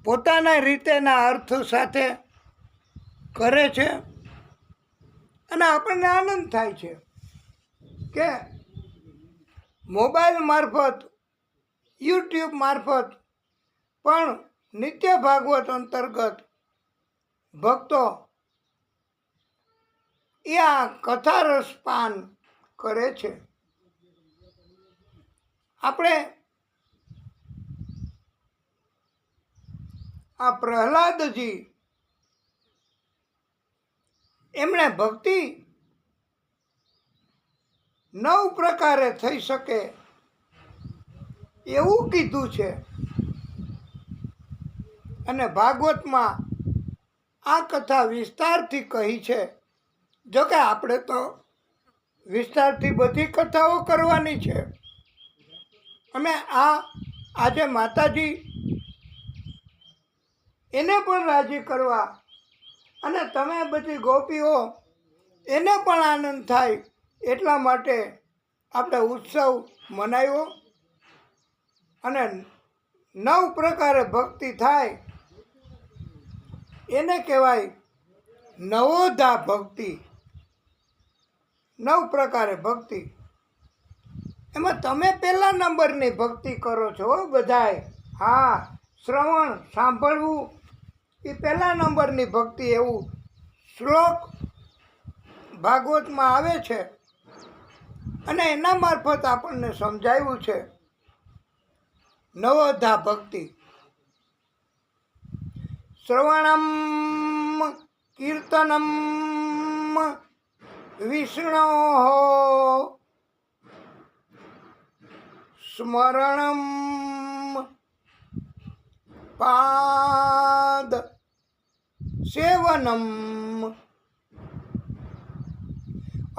પોતાના રીતેના અર્થ સાથે કરે છે અને આપણને આનંદ થાય છે કે કે મોબાઈલ મારફત, યુટ્યુબ મારફત પણ નિત્ય ભાગવત અંતર્ગત ભક્તો એ આ કથા રસપાન કરે છે. આપણે આ પ્રહલાદજી એમણે ભક્તિ 9 પ્રકારે થઈ શકે એવું કીધું છે. અને ભાગવતમાં આ કથા વિસ્તારથી કહી છે. જોકે આપણે તો વિસ્તારથી બધી કથાઓ કરવાની છે. અને આજે માતાજી એને પણ રાજી કરવા અને તમે બધી ગોપીઓ એને પણ આનંદ થાય એટલા માટે આપણે ઉત્સવ મનાવ્યો. અને 9 પ્રકારે ભક્તિ થાય એને કહેવાય નવોધા ભક્તિ. 9 પ્રકારે ભક્તિ. એમાં તમે પહેલા નંબરની ભક્તિ કરો છો બધાય. હા, શ્રવણ સાંભળવું એ પહેલા નંબરની ભક્તિ એવું શ્લોક ભાગવતમાં આવે છે. અને એના મારફત આપણને સમજાવ્યું છે નવોધા ભક્તિ. શ્રવણમ કીર્તનમ વિષ્ણો સ્મરણમ પાદ સેવનમ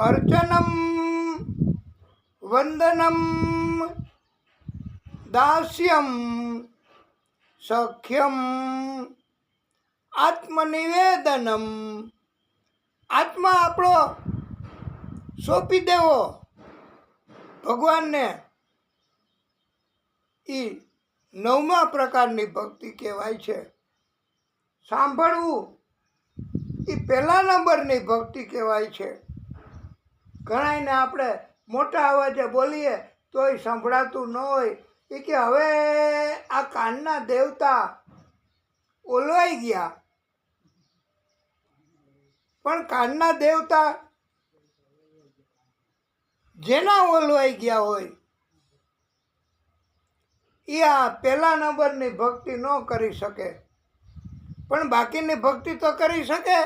અર્ચનમ વંદનમ દાસ્યમ સખ્યમ આત્મનિવેદનમ. આત્મા આપણો સોંપી દેવો ભગવાનને. એ 9મા પ્રકારની ભક્તિ કહેવાય છે. સાંભળવું એ પહેલા નંબરની ભક્તિ કહેવાય છે. ઘણાયને આપણે મોટા અવાજે બોલીએ તોય સંભળાતું ન હોય. એ કે હવે આ કાનના દેવતા ઓલવાઈ ગયા. પણ કાનના દેવતા જેના ઓલવાઈ ગયા હોય એ આ પહેલા નંબરની ભક્તિ ન કરી શકે, પણ બાકીની ભક્તિ તો કરી શકે.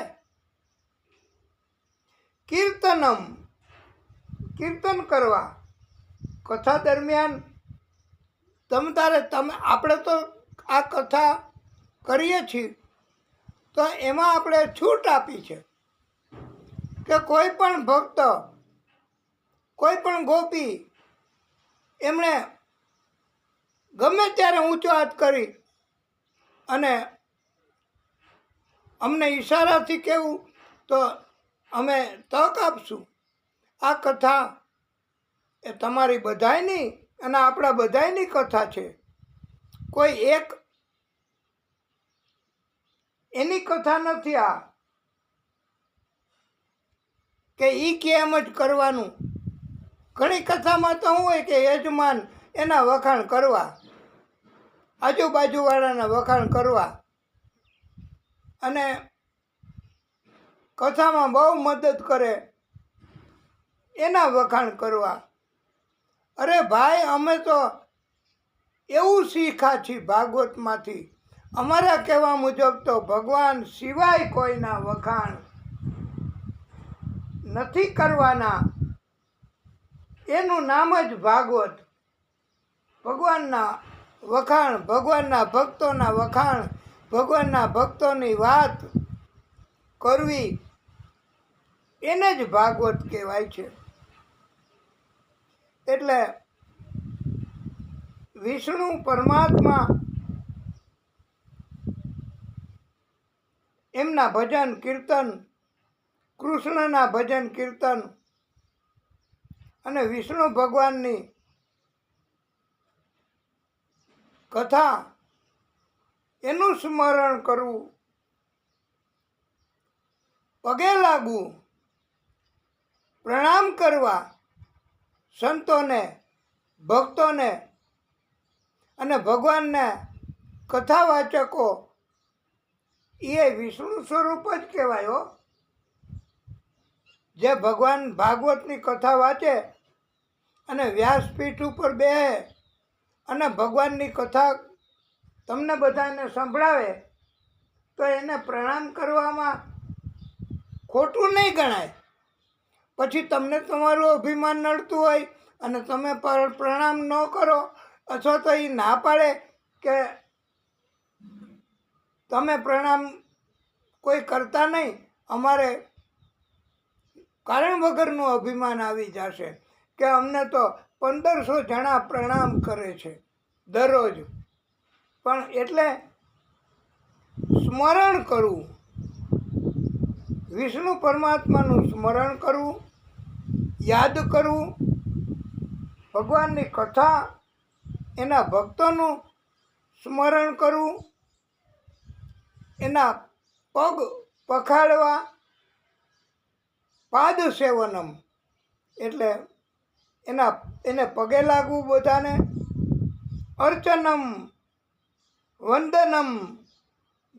કીર્તનમ, કીર્તન કરવા. કથા દરમિયાન આપણે તો આ કથા કરીએ છીએ તો એમાં આપણે છૂટ આપી છે કે કોઈ પણ ભક્ત, કોઈ પણ ગોપી એમણે ગમે ત્યારે ઊંચો હાથ કરી અને અમને ઈશારાથી કહેવું તો અમે તક આપશું. આ કથા એ તમારી બધાયની અને આપણા બધાયની કથા છે. કોઈ એક એની કથા નથી આ કે ઈ કે એમ જ કરવાનું. ઘણી કથામાં તો શું હોય કે યજમાન એના વખાણ કરવા, આજુબાજુવાળાના વખાણ કરવા અને કથામાં બહુ મદદ કરે એના વખાણ કરવા. અરે ભાઈ, અમે તો એવું શીખ્યા છીએ ભાગવતમાંથી. અમારા કહેવા મુજબ તો ભગવાન સિવાય કોઈના વખાણ નથી કરવાના. એનું નામ જ ભાગવત. ભગવાનના વખાણ, ભગવાનના ભક્તોના વખાણ, ભગવાનના ભક્તોની વાત કરવી એને જ ભાગવત કહેવાય છે. એટલે વિષ્ણુ પરમાત્મા એમના ભજન કીર્તન, કૃષ્ણના ભજન કીર્તન અને વિષ્ણુ ભગવાનની કથા એનું સ્મરણ કરવું, પગે લાગવું, પ્રણામ કરવા સંતોને, ભક્તોને અને ભગવાનને કથાવાચકો એ વિષ્ણુ સ્વરૂપ જ કહેવાય હો. જે ભગવાન ભાગવતની કથા વાંચે અને વ્યાસપીઠ ઉપર બેસે અને ભગવાનની કથા તમને બધાને સંભળાવે તો એને પ્રણામ કરવામાં ખોટું નહીં ગણાય. પછી તમને તમારું અભિમાન નડતું હોય અને તમે પ્રણામ ન કરો અથવા તો એ ના પાડે કે તમે પ્રણામ કોઈ કરતા નહીં, અમારે કારણ વગરનું અભિમાન આવી જશે કે અમને તો 1500 જણા પ્રણામ કરે છે દરરોજ. પણ એટલે સ્મરણ કરવું, વિષ્ણુ પરમાત્માનું સ્મરણ કરવું, યાદ કરવું, ભગવાનની કથા, એના ભક્તોનું સ્મરણ કરવું, એના પગ પખાડવા, પાદ સેવનમ એટલે એને પગે લાગવું બધાને, અર્ચનમ, વંદનમ,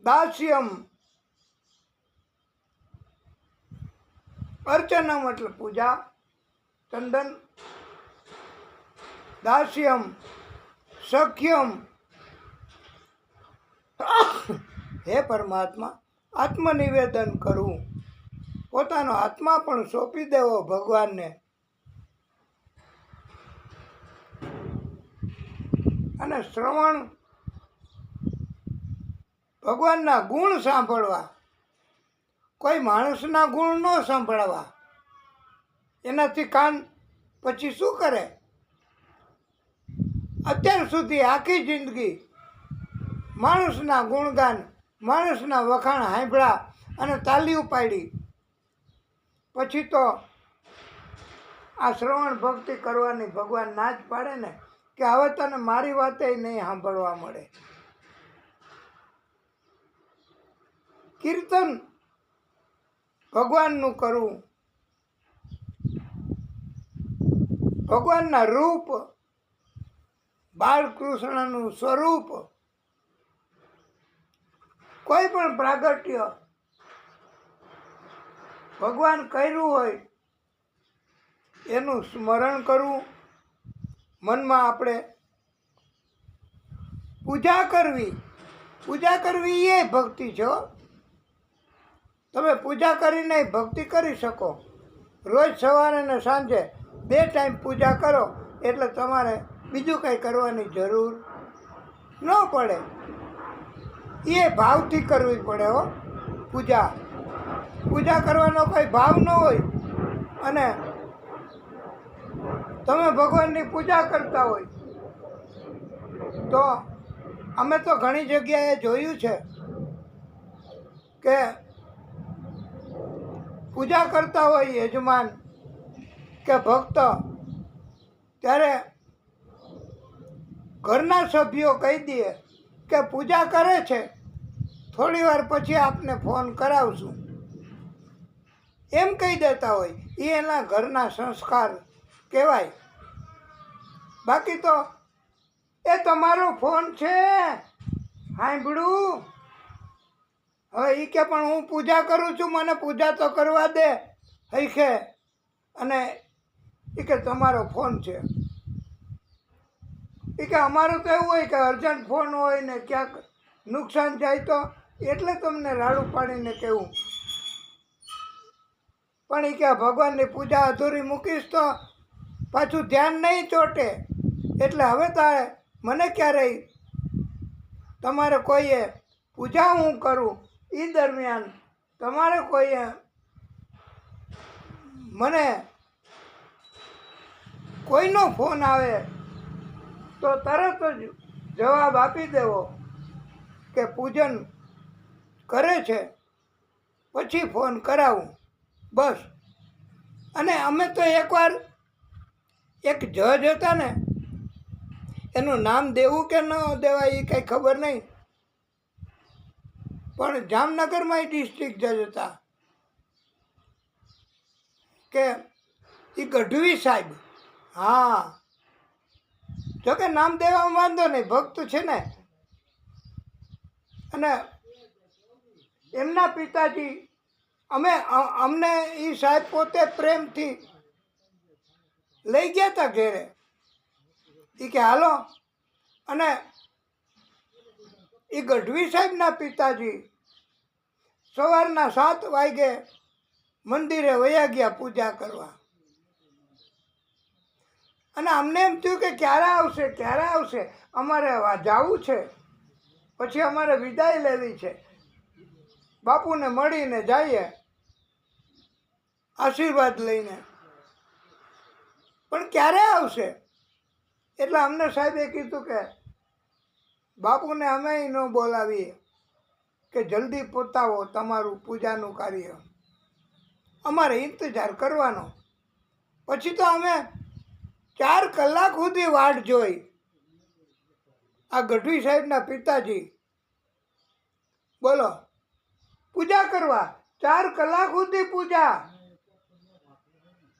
દાસ્યમ. અર્ચનમ એટલે પૂજા, ચંદન, દાસ્યમ સખ્યમ. હે પરમાત્મા, આત્મનિવેદન કરવું, પોતાનો આત્મા પણ સોંપી દેવો ભગવાનને અને શ્રવણ, ભગવાનના ગુણ સાંભળવા, કોઈ માણસના ગુણ ન સાંભળવા. એનાથી કાન પછી શું કરે? અત્યાર સુધી આખી જિંદગી માણસના ગુણગાન, માણસના વખાણ સાંભળ્યા અને તાલીઓ પાડી, પછી તો આ શ્રવણ ભક્તિ કરવાની ભગવાન ના જ પાડે ને કે હવે તને મારી વાતે નહીં સાંભળવા મળે. કીર્તન ભગવાનનું કરવું, ભગવાનના રૂપ, બાળકૃષ્ણનું સ્વરૂપ, કોઈ પણ પ્રાગટ્ય ભગવાન કર્યું હોય એનું સ્મરણ કરવું, મનમાં આપણે પૂજા કરવી. પૂજા કરવી એ ભક્તિ છે. તમે પૂજા કરીને ભક્તિ કરી શકો. રોજ સવારે ને સાંજે 2 ટાઈમ પૂજા કરો એટલે તમારે બીજું કંઈ કરવાની જરૂર ન પડે. એ ભાવથી કરવી પડે હો પૂજા. પૂજા કરવાનો કોઈ ભાવ ન હોય અને તમે ભગવાનની પૂજા કરતા હોય તો અમે તો ઘણી જગ્યાએ જોયું છે કે પૂજા કરતા હોય યજમાન કે ભક્ત, ત્યારે ઘરના સભ્યો કહી દે કે પૂજા કરે છે, થોડી વાર પછી આપને ફોન કરાવશું, એમ કહી દેતા હોય. એ એના ઘરના સંસ્કાર કહેવાય. બાકી તો એ તમારો ફોન છે સાંભળું, હવે એ કે પણ હું પૂજા કરું છું, મને પૂજા તો કરવા દે હૈખે, અને એ કે તમારો ફોન છે. એ કે અમારું તો એવું હોય કે અર્જન્ટ ફોન હોય ને ક્યાંક નુકસાન જાય તો એટલે તમને રાડું પાડીને કહેવું. પણ એ કે ભગવાનની પૂજા અધૂરી મૂકીશ તો પાછું ધ્યાન નહીં ચોટે, એટલે હવે તારે મને ક્યારેય તમારે કોઈએ પૂજા હું કરું એ દરમિયાન તમારે કોઈએ મને કોઈનો ફોન આવે તો તરત જ જવાબ આપી દેવો કે પૂજન કરે છે, પછી ફોન કરાવું બસ. અને અમે તો એકવાર એક જજ હતા ને, એનું નામ દેવું કે ન દેવાય એ કંઈ ખબર નહીં, પણ જામનગરમાં ડિસ્ટ્રિક્ટ જજ હતા કે એ ગઢવી સાહેબ, હા, જોકે નામ દેવામાં વાંધો નહીં, ભક્ત છે ને. અને એમના પિતાજી અમને એ સાહેબ પોતે પ્રેમથી લઈ ગયા હતા ઘેરે. એ કે હાલો. અને એ ગઢવી સાહેબના પિતાજી સવારના 7 વાગે મંદિરે વયા ગયા પૂજા કરવા. અને અમને એમ થયું કે ક્યારે આવશે, અમારે જવું છે, પછી અમારે વિદાય લેવી છે, બાપુને મળીને જઈએ આશીર્વાદ લઈને. પણ ક્યારે આવશે? એટલે અમને સાહેબે કીધું કે બાપુને અમે ન બોલાવીએ, કે જલ્દી પતાવો તમારું પૂજાનું કાર્ય, અમારે ઇંતજાર કરવાનો. પછી તો અમે 4 કલાક સુધી વાટ જોઈ. આ ગઢવી સાહેબના પિતાજી બોલો પૂજા કરવા 4 કલાક સુધી પૂજા.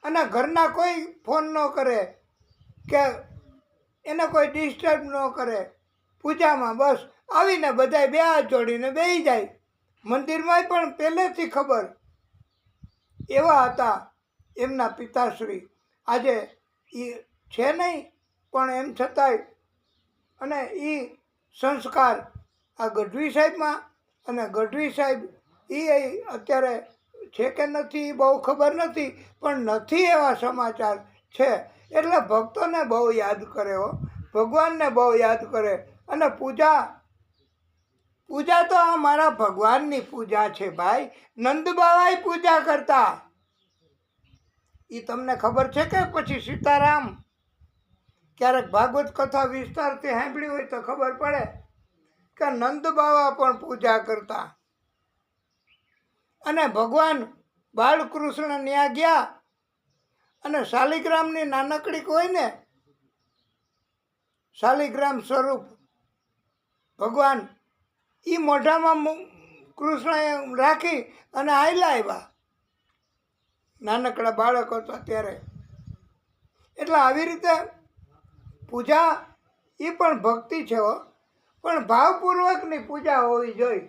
અને ઘરના કોઈ ફોન ન કરે કે એને કોઈ ડિસ્ટર્બ ન કરે. પૂજામાં બસ આવીને બધાય 2 હાથ જોડીને બેસી જાય. મંદિરમાં પણ પહેલેથી ખબર એવા હતા એમના પિતાશ્રી. આજે એ છે નહીં, પણ એમ છતાંય અને એ સંસ્કાર આ ગઢવી સાહેબમાં. અને ગઢવી સાહેબ એ અત્યારે છે કે નથી બહુ ખબર નથી, પણ નથી એવા સમાચાર છે. એટલે ભક્તોને બહુ યાદ કરે હો, ભગવાનને બહુ યાદ કરે. અને પૂજા તો આ મારા ભગવાનની પૂજા છે ભાઈ. નંદ બાવાય પૂજા કરતા. એ તમને ખબર છે કે પછી સીતારામ? ક્યારેક ભાગવત કથા વિસ્તારથી સાંભળી હોય તો ખબર પડે કે નંદ બાવા પણ પૂજા કરતા. અને ભગવાન બાળકૃષ્ણ ન્યા ગયા અને શાલિગ્રામની નાનકડી હોય ને, શાલિગ્રામ સ્વરૂપ ભગવાન, એ મોઢામાં કૃષ્ણએ રાખી અને આયલા આવ્યા. નાનકડા બાળક હતા ત્યારે. એટલે આવી રીતે પૂજા એ પણ ભક્તિ છે હો, પણ ભાવપૂર્વકની પૂજા હોવી જોઈએ.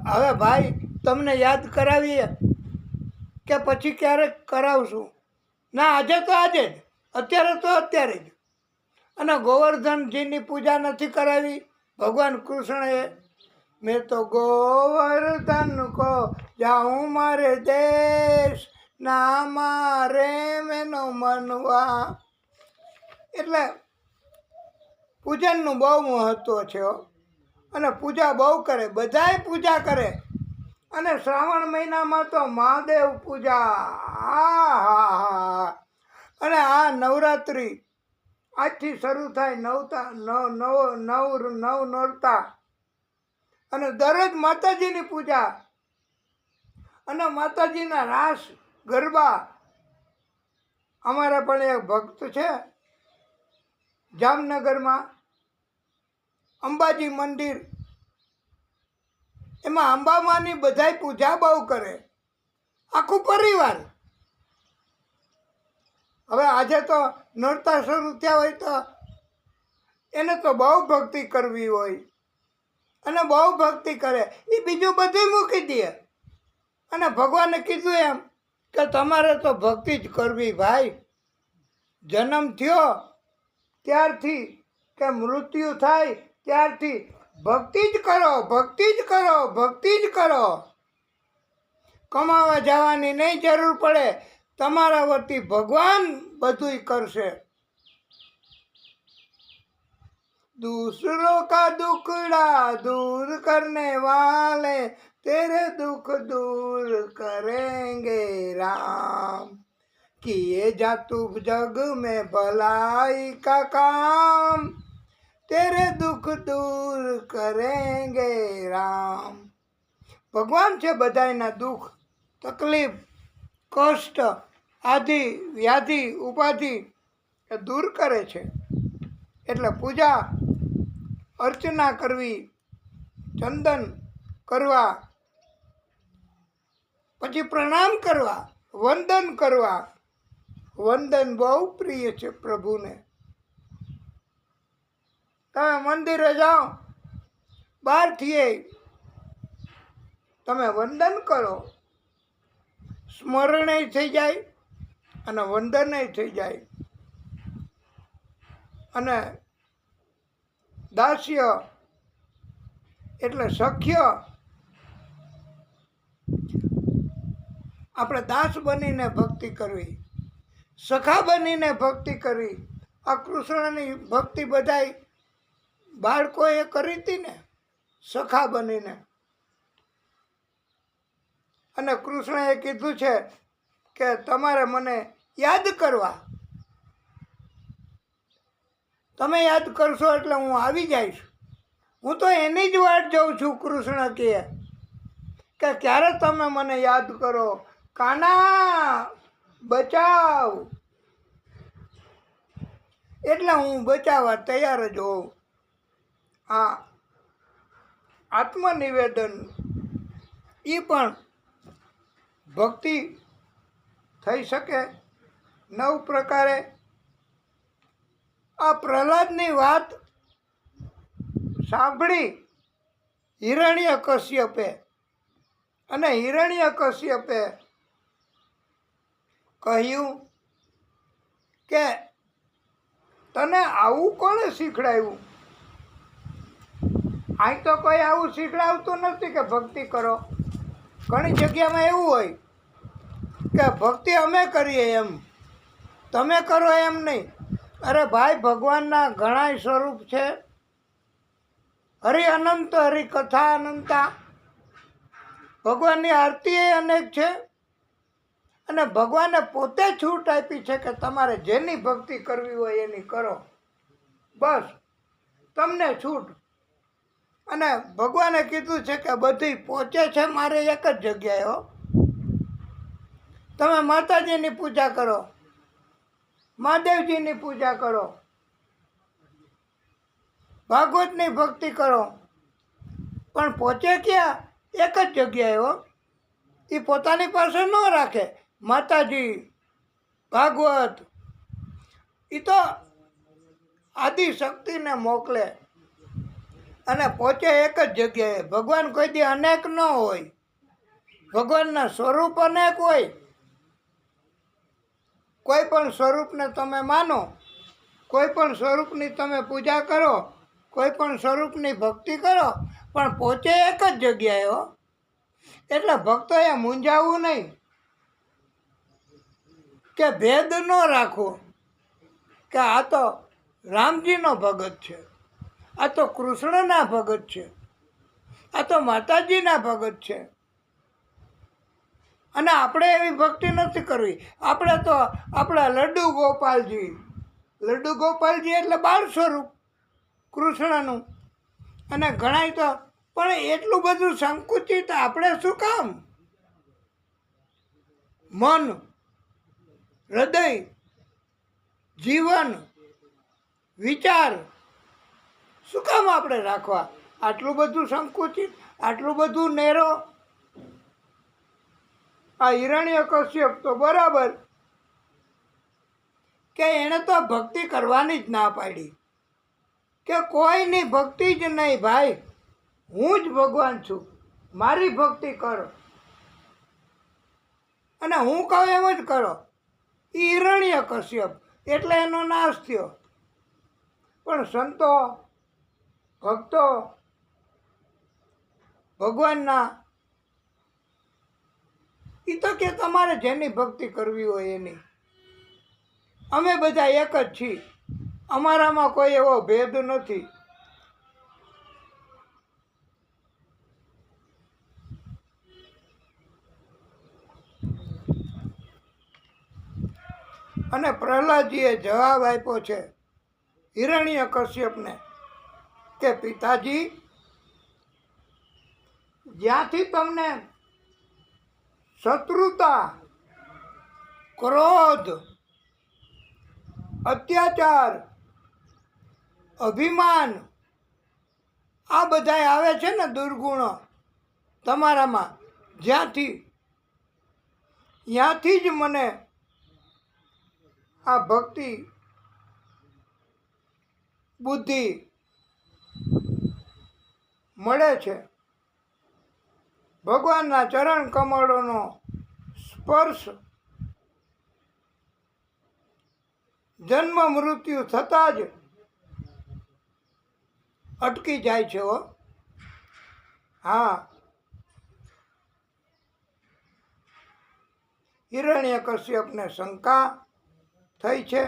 હવે ભાઈ તમને યાદ કરાવીએ કે પછી ક્યારેક કરાવશું? ના, આજે તો આજે જ, અત્યારે તો અત્યારે જ. અને ગોવર્ધનજીની પૂજા નથી કરાવી ભગવાન કૃષ્ણએ? મેં તો ગોવર્ધન કો જાઉં મારે દેશ, ના મારે મેનો મનવા. એટલે પૂજનનું બહુ મહત્ત્વ છે હો. અને પૂજા બહુ કરે, બધાય પૂજા કરે. અને શ્રાવણ મહિનામાં તો મહાદેવ પૂજા, હા. અને આ નવરાત્રિ આજથી શરૂ થાય, નવ નોરતા. અને દરરોજ માતાજીની પૂજા અને માતાજીના રાસ ગરબા. અમારા પણ એક ભક્ત છે જામનગરમાં, અંબાજી મંદિર, એમાં અંબામાની બધાય પૂજા બહુ કરે, આખું પરિવાર. હવે આજે તો નોરતા શરૂ થયા હોય તો એને તો બહુ ભક્તિ કરવી હોય, અને બહુ ભક્તિ કરે. એ બીજું બધું મૂકી દે અને ભગવાને કીધું એમ કે તમારે તો ભક્તિ જ કરવી ભાઈ. જન્મ થયો ત્યારથી કે મૃત્યુ થાય ત્યારથી ભક્તિ જ કરો, ભક્તિ જ કરો, ભક્તિ જ કરો. કમાવા જવાની નહીં જરૂર પડે, તમારા વતી ભગવાન બધુંય કરશે. दूसरों का दुखड़ा दूर करने वाले तेरे दुख दूर करेंगे राम. किए जा तू जग में भलाई का काम, तेरे दुख दूर करेंगे राम. ભગવાન છે બધાયના દુઃખ, તકલીફ, કષ્ટ, આદિ વ્યાધિ, ઉપાધિ એ દૂર કરે છે. એટલે પૂજા અર્ચના કરવી, ચંદન કરવા, પછી પ્રણામ કરવા, વંદન કરવા, વંદન બહુ પ્રિય છે પ્રભુને. તમે મંદિરે જાઓ, બહારથી તમે વંદન કરો, સ્મરણય થઈ જાય અને વંદનય થઈ જાય. અને દાસ્ય એટલે સખ્ય, આપણે દાસ બનીને ભક્તિ કરવી, સખા બનીને ભક્તિ કરવી. આ કૃષ્ણની ભક્તિ બધાય બાળકોએ કરી હતી ને, સખા બનીને. અને કૃષ્ણએ કીધું છે કે તમારે મને યાદ કરવા, તમે યાદ કરશો એટલે હું આવી જઈશ. હું તો એની જ વાટ જોઉં છું. કૃષ્ણ કહે કે ક્યારે તમે મને યાદ કરો, કાના બચાવ. એટલે હું બચાવવા તૈયાર જ હોઉં. આ આત્મનિવેદન એ પણ ભક્તિ થઈ શકે 9 પ્રકારે. આ પ્રહલાદની વાત સાંભળી હિરણ્યકશ્યપે, અને હિરણ્યકશ્યપે કહ્યું કે તને આવું કોણે શીખડાવ્યું? અહીં તો કોઈ આવું શીખડાવતું નથી કે ભક્તિ કરો. ઘણી જગ્યામાં એવું હોય કે ભક્તિ અમે કરીએ એમ, તમે કરો એમ નહીં. અરે ભાઈ, ભગવાનના ઘણાય સ્વરૂપ છે. હરિ અનંત, હરિ કથા અનંતા. ભગવાનની આરતી અનેક છે. અને ભગવાને પોતે છૂટ આપી છે કે તમારે જેની ભક્તિ કરવી હોય એની કરો, બસ તમને છૂટ. અને ભગવાને કીધું છે કે બધી પહોંચે છે મારે એક જ જગ્યાએ. હો, તમે માતાજીની પૂજા કરો, મહાદેવજીની પૂજા કરો, ભાગવતની ભક્તિ કરો, પણ પહોંચે ક્યાં? એક જ જગ્યાએ. હો, એ પોતાની પાસે ન રાખે. માતાજી, ભાગવત એ તો આદિશક્તિને મોકલે અને પહોંચે એક જ જગ્યાએ. ભગવાન કોઈ દી અનેક ન હોય. ભગવાનના સ્વરૂપ અનેક હોય. કોઈ પણ સ્વરૂપને તમે માનો, કોઈ પણ સ્વરૂપની તમે પૂજા કરો, કોઈ પણ સ્વરૂપની ભક્તિ કરો, પણ પહોંચે એક જ જગ્યાએ. હો, એટલે ભક્તોએ મૂંઝાવવું નહીં કે ભેદ ન રાખવો કે આ તો રામજીનો ભગત છે, આ તો કૃષ્ણના ભગત છે, આ તો માતાજીના ભગત છે. અને આપણે એવી ભક્તિ નથી કરવી. આપણે તો આપણા લડ્ડુ ગોપાલજી એટલે બાળ સ્વરૂપ કૃષ્ણનું. અને ઘણાય તો પણ એટલું બધું સંકુચિત આપણે શું કામ? મન, હૃદય, જીવન, વિચાર શું કામ આપણે રાખવા? આટલું બધું સંકુચિત, આટલું બધું નેરો. આ હિરણ્યકશ્યપ તો બરાબર કે એણે તો ભક્તિ કરવાની જ ના પાડી કે કોઈની ભક્તિ જ નહીં ભાઈ, હું જ ભગવાન છું, મારી ભક્તિ કરો અને હું કહું એમ જ કરો. એ હિરણ્યકશ્યપ એટલે એનો નાશ થયો. પણ સંતો, ભક્તો, ભગવાનના એ તો કે તમારે જેની ભક્તિ કરવી હોય એની. અમે બધા એક જ છીએ. અમારામાં કોઈ એવો ભેદ નથી. અને પ્રહલાદજીએ જવાબ આપ્યો છે હિરણ્યકશ્યપને કે પિતાજી, જ્યાંથી તમને શત્રુતા, ક્રોધ, અત્યાચાર, અભિમાન આ બધા આવે છે ને દુર્ગુણો તમારામાં, ત્યાંથી જ મને આ ભક્તિ બુદ્ધિ મળે છે. ભગવાનના ચરણ કમળોનો સ્પર્શ જન્મ મૃત્યુ થતાં જ અટકી જાય છે. હા, હિરણ્યકશ્યપને શંકા થઈ છે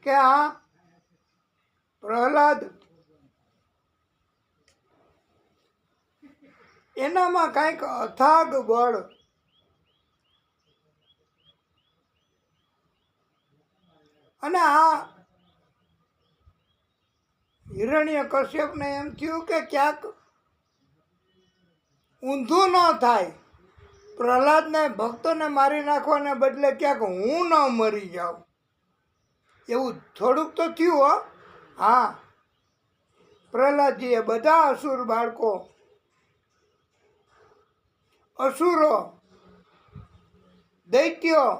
કે આ પ્રહલાદ એનામાં કંઈક અથાગ બળ અને આ હિરણ્યકશ્યપને એમ થયું કે ક્યાંક ઊંધું ન થાય, પ્રહલાદને ભક્તોને મારી નાખવાને બદલે ક્યાંક હું ન મરી જાઉં, એવું થોડુંક તો થયું હો. હા, પ્રહલાદજીએ બધા અસુર બાળકો, અસુરો, દૈત્યો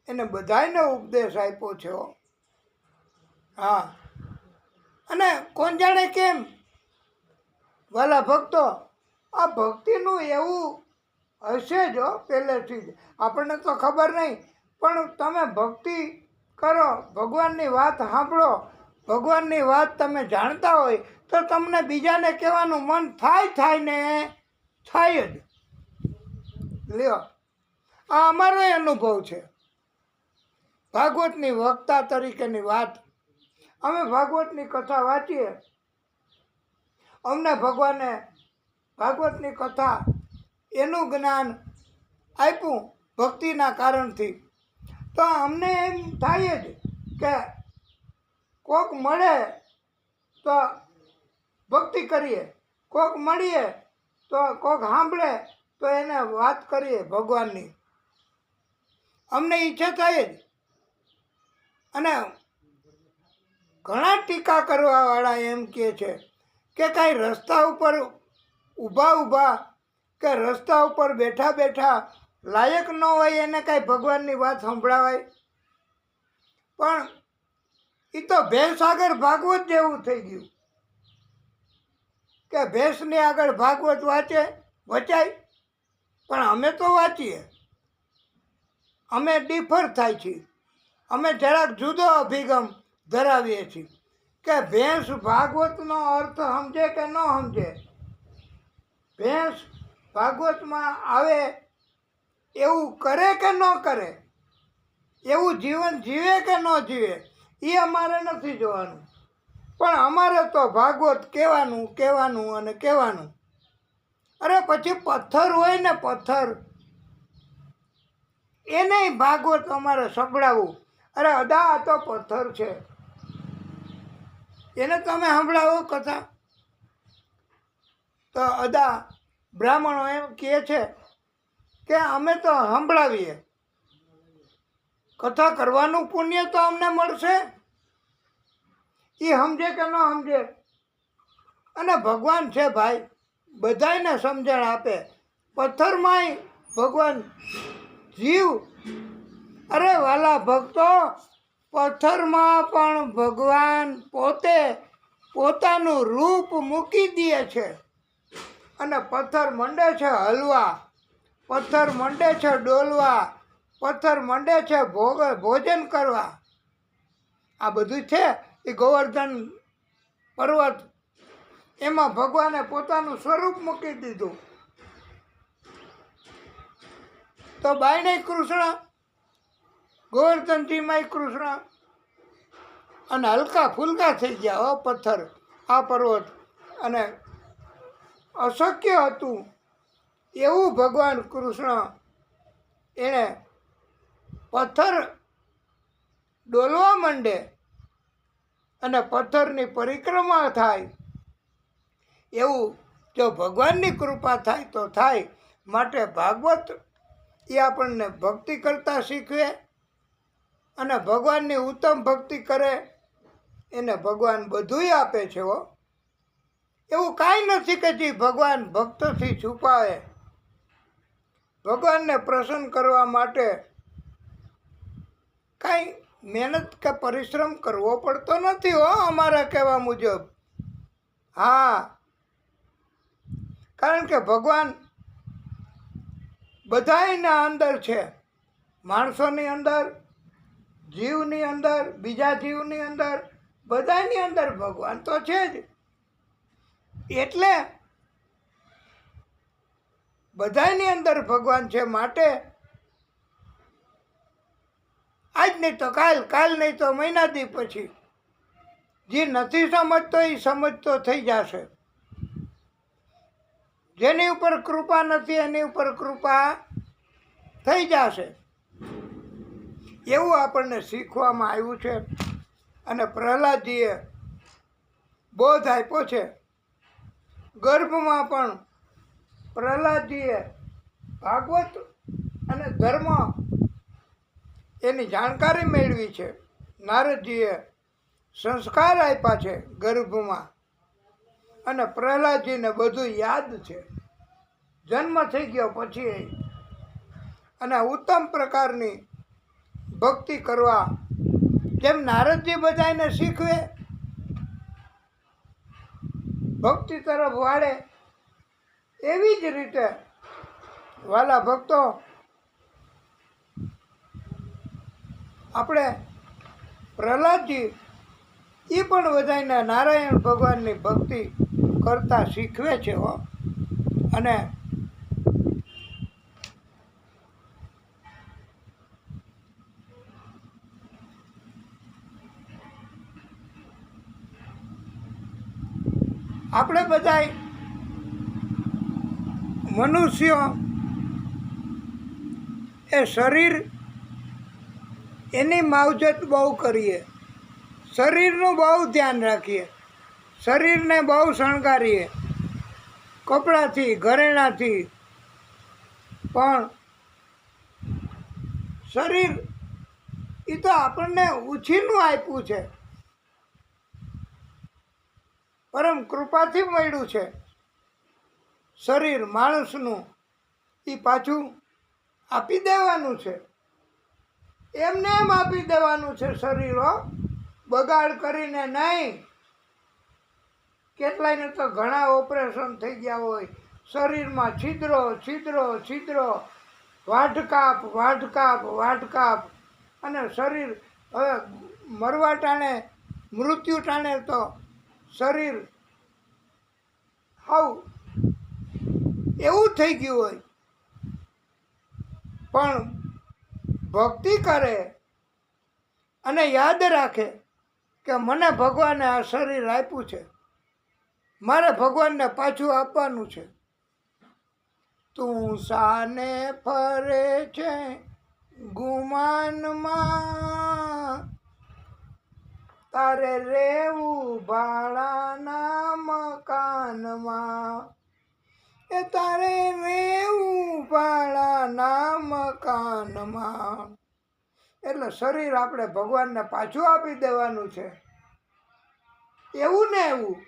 એને બધાને ઉપદેશ આપ્યો છે. હા, અને કોણ જાણે કેમ વાલા ભક્તો, આ ભક્તિનું એવું હશે જ પહેલેથી જ, આપણને તો ખબર નહીં, પણ તમે ભક્તિ કરો, ભગવાનની વાત સાંભળો, ભગવાનની વાત તમે જાણતા હોય તો તમને બીજાને કહેવાનું મન થાય ને થાય જ. લ્યો, આ અમારો અનુભવ છે. ભાગવતની વક્તા તરીકેની વાત, અમે ભાગવતની કથા વાંચીએ, અમને ભગવાને ભાગવતની કથા એનું જ્ઞાન આપ્યું ભક્તિના કારણથી, તો અમને એમ થાય જ કે કોક મળે તો ભક્તિ કરીએ, કોક મળીએ તો કોક સાંભળે તો એને વાત કરીએ ભગવાનની, અમને ઈચ્છા થાય જ. અને ઘણા ટીકા કરવાવાળા એમ કહે છે કે કાંઈ રસ્તા ઉપર ઊભા કે રસ્તા ઉપર બેઠા લાયક ન હોય એને કાંઈ ભગવાનની વાત સંભળાવાય, પણ એ તો ભેંસ આગળ ભાગવત જેવું થઈ ગયું કે ભેંસની આગળ ભાગવત વચાય. પણ અમે તો વાંચીએ, અમે ડિફર થાય છીએ, અમે જરાક જુદો અભિગમ ધરાવીએ છીએ કે ભેંસ ભાગવતનો અર્થ સમજે કે ન સમજે, ભેંસ ભાગવતમાં આવે એવું કરે કે ન કરે, એવું જીવન જીવે કે ન જીવે, એ અમારે નથી જોવાનું, પણ અમારે તો ભાગવત કહેવાનું અને કહેવાનું. અરે પછી પથ્થર હોય ને, પથ્થર એને ભાગવત અમારે સંભળાવવું. અરે અદા આ તો પથ્થર છે, એને તમે સંભળાવો કથા. તો અદા બ્રાહ્મણો એમ કહે છે કે અમે તો સંભળાવીએ, કથા કરવાનું પુણ્ય તો અમને મળશે, એ સમજે કે ન સમજે. અને ભગવાન છે ભાઈ, બધાને સમજણ આપે, પથ્થરમાંય ભગવાન જીવ. અરે વાલા ભક્તો, પથ્થરમાં પણ ભગવાન પોતે પોતાનું રૂપ મૂકી દે છે, અને પથ્થર મંડે છે હલવા, પથ્થર મંડે છે ડોલવા, પથ્થર મંડે છે ભોજન કરવા. આ બધું છે એ ગોવર્ધન પર્વત, એમાં ભગવાને પોતાનું સ્વરૂપ મૂકી દીધું. તો બાયણે કૃષ્ણ, ગોવર્ધનજીમાં કૃષ્ણ, અને હલકા ફુલકા થઈ ગયા હો પથ્થર, આ પર્વત. અને અશક્ય હતું એવું ભગવાન કૃષ્ણ એણે પથ્થર ડોલવા માંડે અને પથ્થરની પરિક્રમા થાય, એવું જો ભગવાનની કૃપા થાય તો થાય. માટે ભાગવત એ આપણને ભક્તિ કરતા શીખવે, અને ભગવાનની ઉત્તમ ભક્તિ કરે એને ભગવાન બધુંય આપે છે હો. એવું કાંઈ નથી કે જે ભગવાન ભક્તોથી છુપાવે. ભગવાનને પ્રસન્ન કરવા માટે કાંઈ મહેનત કે પરિશ્રમ કરવો પડતો નથી હો, અમારા કહેવા મુજબ. હા, કારણ કે ભગવાન બધાયના અંદર છે. માણસોની અંદર, જીવની અંદર, બીજા જીવની અંદર, બધાની અંદર ભગવાન તો છે જ. એટલે બધાની અંદર ભગવાન છે, માટે આજ નહીં તો કાલ, કાલ નહીં તો મહિના દી પછી જે નથી સમજતો એ સમજતો થઈ જશે. જેની ઉપર કૃપા નથી એની ઉપર કૃપા થઈ જશે. એવું આપણને શીખવામાં આવ્યું છે. અને પ્રહલાદજીએ બોધ આપ્યો છે. ગર્ભમાં પણ પ્રહલાદજીએ ભાગવત અને ધર્મ એની જાણકારી મેળવી છે. નારદજીએ સંસ્કાર આપ્યા છે ગર્ભમાં, અને પ્રહલાદજીને બધું યાદ છે જન્મ થઈ ગયો પછી. અને ઉત્તમ પ્રકારની ભક્તિ કરવા જેમ નારદજી બધાને શીખવે, ભક્તિ તરફ વાળે, એવી જ રીતે વાલા ભક્તો આપણે પ્રહલાદજી એ પણ બધાને નારાયણ ભગવાનની ભક્તિ કરતા શીખવે છે હો. અને આપણે બધા મનુષ્યો એ શરીર એની માવજત બહુ કરીએ, શરીરનું બહુ ધ્યાન રાખીએ, શરીરને બહુ શણગારીએ કપડાથી, ઘરેણાથી. પણ શરીર એ તો આપણને ઉછીનું આપ્યું છે, પરમ કૃપાથી મળ્યું છે. શરીર માણસનું એ પાછું આપી દેવાનું છે, એમને એમ આપી દેવાનું છે શરીરો, બગાડ કરીને નહીં. કેટલાયને તો ઘણા ઓપરેશન થઈ ગયા હોય, શરીરમાં છિદ્રો છિદ્રો છિદ્રો, વાઢકાપ વાઢકાપ વાઢકાપ. અને શરીર હવે મરવા ટાણે, મૃત્યુ ટાણે તો શરીર હાવ એવું થઈ ગયું હોય. પણ ભક્તિ કરે અને યાદ રાખે કે મને ભગવાને આ શરીર આપ્યું છે, મારે ભગવાનને પાછું આપવાનું છે. તું સાને ફરે છે ગુમાનમાં, તારે રેવું ભાડાના મકાનમાં. એ તારે રેવું ભાડાના મકાનમાં. એટલે શરીર આપણે ભગવાનને પાછું આપી દેવાનું છે. એવું ને એવું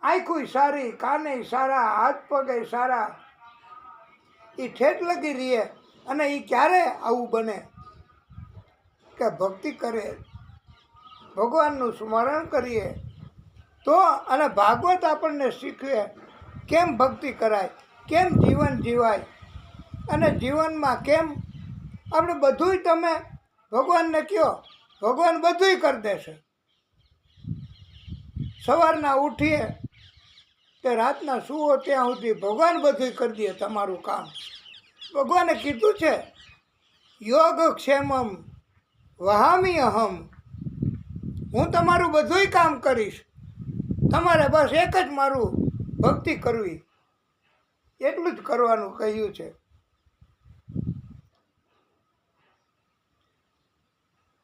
આંખું સારી, કાને સારા, હાથ પગે સારા, એ ઠેઠ લગી રહીએ. અને એ ક્યારે આવું બને કે ભક્તિ કરે, ભગવાનનું સ્મરણ કરીએ તો. અને ભાગવત આપણને શીખવે કેમ ભક્તિ કરાય, કેમ જીવન જીવાય, અને જીવનમાં કેમ આપણે બધુંય તમે ભગવાનને કહો, ભગવાન બધુંય કરી દેશે. સવારના ઉઠીએ કે રાતના સૂવો ત્યાં સુધી ભગવાન બધુંય કરી દે તમારું કામ. ભગવાને કીધું છે યોગ ક્ષેમમ વહામી અહમ, હું તમારું બધુંય કામ કરીશ, તમારે બસ એક જ મારું ભક્તિ કરવી, એટલું જ કરવાનું કહ્યું છે.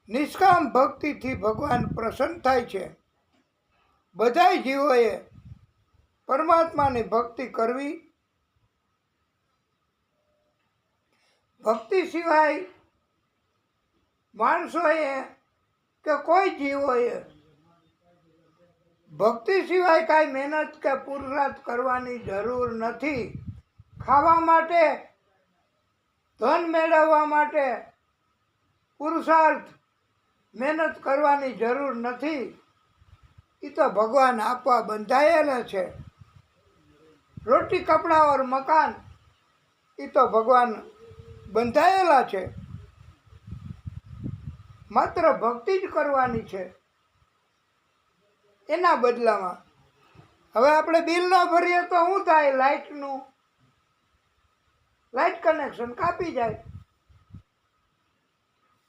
નિષ્કામ ભક્તિથી ભગવાન પ્રસન્ન થાય છે. બધાય જીવોએ પરમાત્માની ભક્તિ કરવી. ભક્તિ સિવાય માણસોએ કે કોઈ જીવોએ ભક્તિ સિવાય કાંઈ મહેનત કે પુરુષાર્થ કરવાની જરૂર નથી. ખાવા માટે, ધન મેળવવા માટે પુરુષાર્થ મહેનત કરવાની જરૂર નથી. એ તો ભગવાન આપવા બંધાયેલા છે. રોટી કપડા ઓર મકાન એ તો ભગવાન બંધાયેલા છે. માત્ર ભક્તિ જ કરવાની છે. એના બદલામાં હવે આપણે બિલ ન ભરીએ તો શું થાય? લાઇટ કનેક્શન કાપી જાય,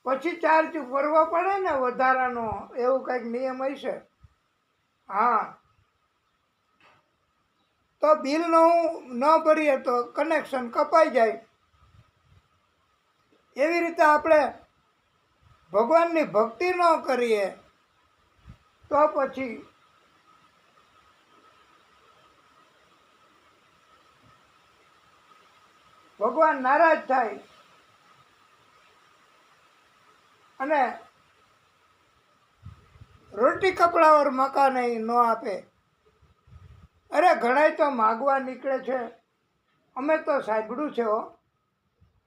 પછી ચાર્જ ભરવો પડે ને વધારાનો, એવું કંઈક નિયમ હશે. હા, તો બિલ ન ભરીએ તો કનેક્શન કપાઈ જાય. એવી રીતે આપણે ભગવાનની ભક્તિ ન કરીએ તો પછી ભગવાન નારાજ થાય અને રોટી કપડા ઓર મકાન ન આપે. અરે ઘણાય તો માગવા નીકળે છે. અમે તો સાંભળ્યું છે હો,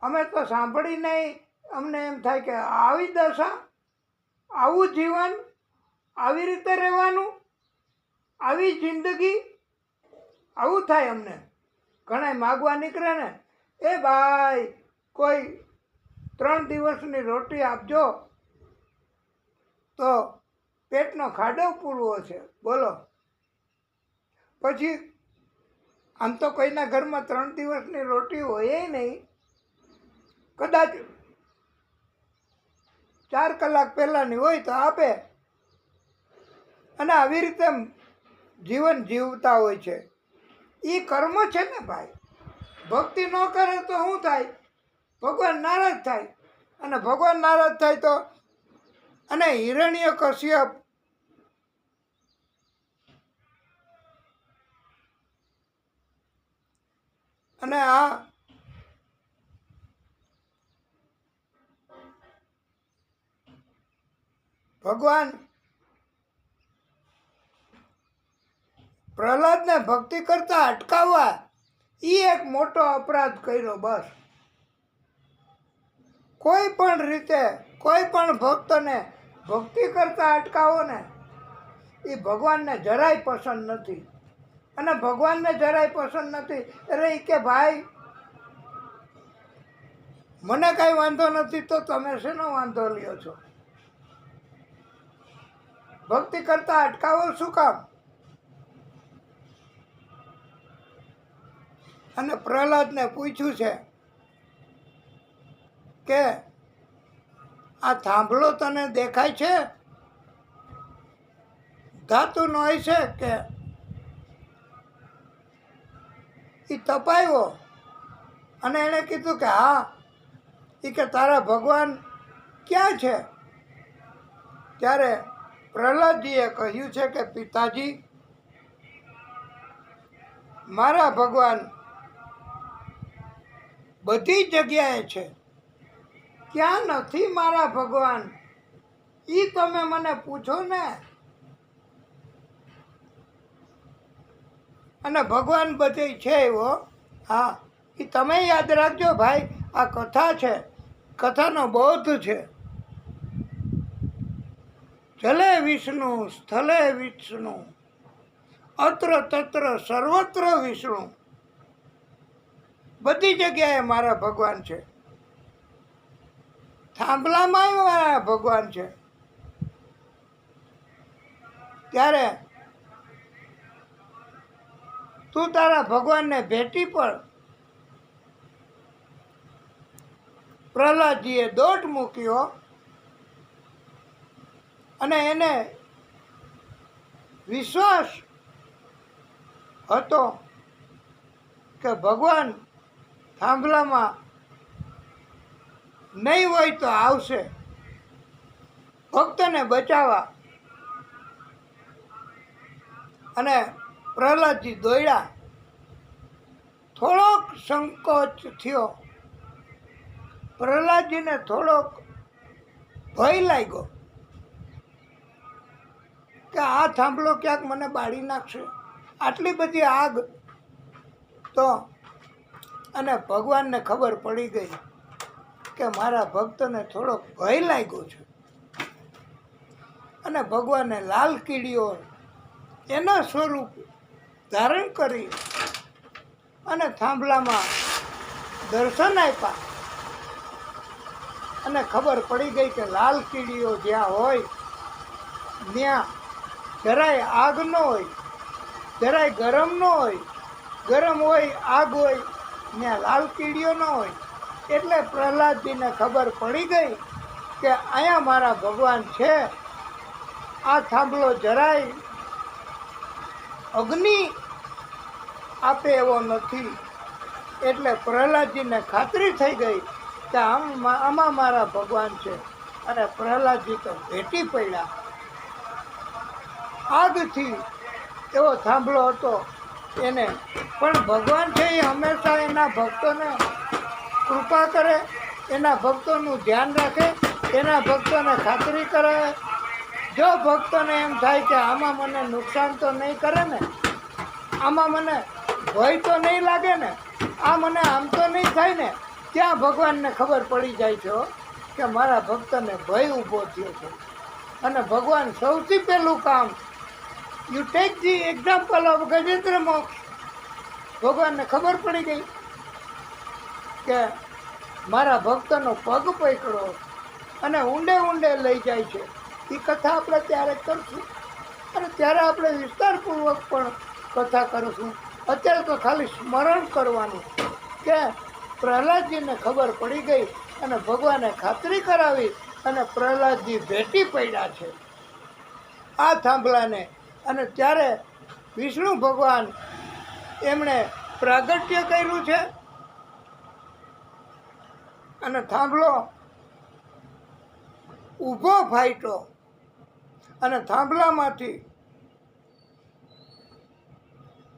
અમે તો સાંભળીને અમને એમ થાય કે આવી દશા, આવું જીવન, આવી રીતે રહેવાનું, આવી જિંદગી, આવું થાય અમને. ઘણા માગવા નીકળે ને, એ ભાઈ કોઈ 3 દિવસની રોટી આપજો તો પેટનો ખાડો પૂરવો છે. બોલો. પછી આમ તો કોઈના ઘરમાં 3 દિવસની રોટી હોય નહીં, કદાચ 4 કલાક પહેલાંની હોય તો આપે. અને આવી રીતે જીવન જીવતા હોય છે. એ કર્મ છે ને ભાઈ. ભક્તિ ન કરે તો શું થાય? ભગવાન નારાજ થાય. અને ભગવાન નારાજ થાય તો, અને હિરણ્યકશ્યપ અને આ ભગવાન પ્રહલાદને ભક્તિ કરતા અટકાવવા એ એક મોટો અપરાધ કર્યો. બસ કોઈ પણ રીતે કોઈ પણ ભક્તને ભક્તિ કરતા અટકાવો ને, એ ભગવાનને જરાય પસંદ નથી. અને ભગવાનને જરાય પસંદ નથી. અરે એ કે ભાઈ મને કાંઈ વાંધો નથી તો તમે શેનો વાંધો લ્યો છો? ભક્તિ કરતા અટકાવો શું કામ? અને પ્રહલાદને પૂછ્યું છે કે આ થાંભલો તને દેખાય છે? ધાતુનો હોય છે કે એ તપાયો? અને એણે કીધું કે હા. એ કે તારા ભગવાન ક્યાં છે? ત્યારે પ્રહલાદજીએ કહ્યું છે કે પિતાજી, મારા ભગવાન બધી જગ્યાએ છે. ક્યાં નથી મારા ભગવાન? એ તમે મને પૂછો ને. અને ભગવાન બધે છે એવો. હા, એ તમે યાદ રાખજો ભાઈ. આ કથા છે, કથાનો બોધ છે. જલે વિષ્ણુ સ્થલે વિષ્ણુ અત્ર તત્ર સર્વત્ર વિષ્ણુ. બધી જગ્યાએ મારા ભગવાન છે. થાંભલામાં મારા ભગવાન છે. ત્યારે તું તારા ભગવાનને ભેટી પડ. પ્રહલાદજીએ દોટ મૂક્યો અને એને વિશ્વાસ હતો કે ભગવાન થાંભલામાં નહીં હોય તો આવશે ભક્તને બચાવવા. અને પ્રહલાદજી દોડ્યા. થોડોક સંકોચ થયો. પ્રહલાદજીને થોડોક ભય લાગ્યો કે આ થાંભલો ક્યાંક મને બાળી નાખશે, આટલી બધી આગ. તો અને ભગવાનને ખબર પડી ગઈ કે મારા ભક્તને થોડોક ભય લાગ્યો છે, અને ભગવાને લાલ કીડીઓ એના સ્વરૂપ ધારણ કરી અને થાંભલામાં દર્શન આપ્યા. અને ખબર પડી ગઈ કે લાલ કીડીઓ જ્યાં હોય ત્યાં જરાય આગ ન હોય, જરાય ગરમ ન હોય, ગરમ હોય આગ હોય, ત્યાં લાલ કીડીઓ ન હોય. એટલે પ્રહલાદજીને ખબર પડી ગઈ કે અહીંયા મારા ભગવાન છે. આ થાંભલો જરાય અગ્નિ આપે એવો નથી. એટલે પ્રહલાદજીને ખાતરી થઈ ગઈ કે આમાં મારા ભગવાન છે. અને પ્રહલાદજી તો ભેટી પડ્યા. આગથી એવો થાંભલો હતો એને, પણ ભગવાન છે એ હંમેશા એના ભક્તોને કૃપા કરે, એના ભક્તોનું ધ્યાન રાખે, એના ભક્તોને ખાતરી કરાવે. જો ભક્તોને એમ થાય કે આમાં મને નુકસાન તો નહીં કરે ને, આમાં મને ભય તો નહીં લાગે ને, આ મને આમ તો નહીં થાય ને, ત્યાં ભગવાનને ખબર પડી જાય છે કે મારા ભક્તને ભય ઊભો થયો છે. અને ભગવાન સૌથી પહેલું કામ, you take the example of Gajendra મોક્ષ. ભગવાનને ખબર પડી ગઈ કે મારા ભક્તનો પગ પકડો અને ઊંડે ઊંડે લઈ જાય છે. એ કથા આપણે ત્યારે કરશું, અને ત્યારે આપણે વિસ્તારપૂર્વક પણ કથા કરીશું. અત્યારે તો ખાલી સ્મરણ કરવાનું કે પ્રહલાદજીને ખબર પડી ગઈ અને ભગવાને ખાતરી કરાવી અને પ્રહલાદજી ભેટી પડ્યા છે આ થાંભલાને. અને ત્યારે વિષ્ણુ ભગવાન એમણે પ્રાગટ્ય કર્યું છે અને થાંભલો ઊભો ફાટ્યો અને થાંભલામાંથી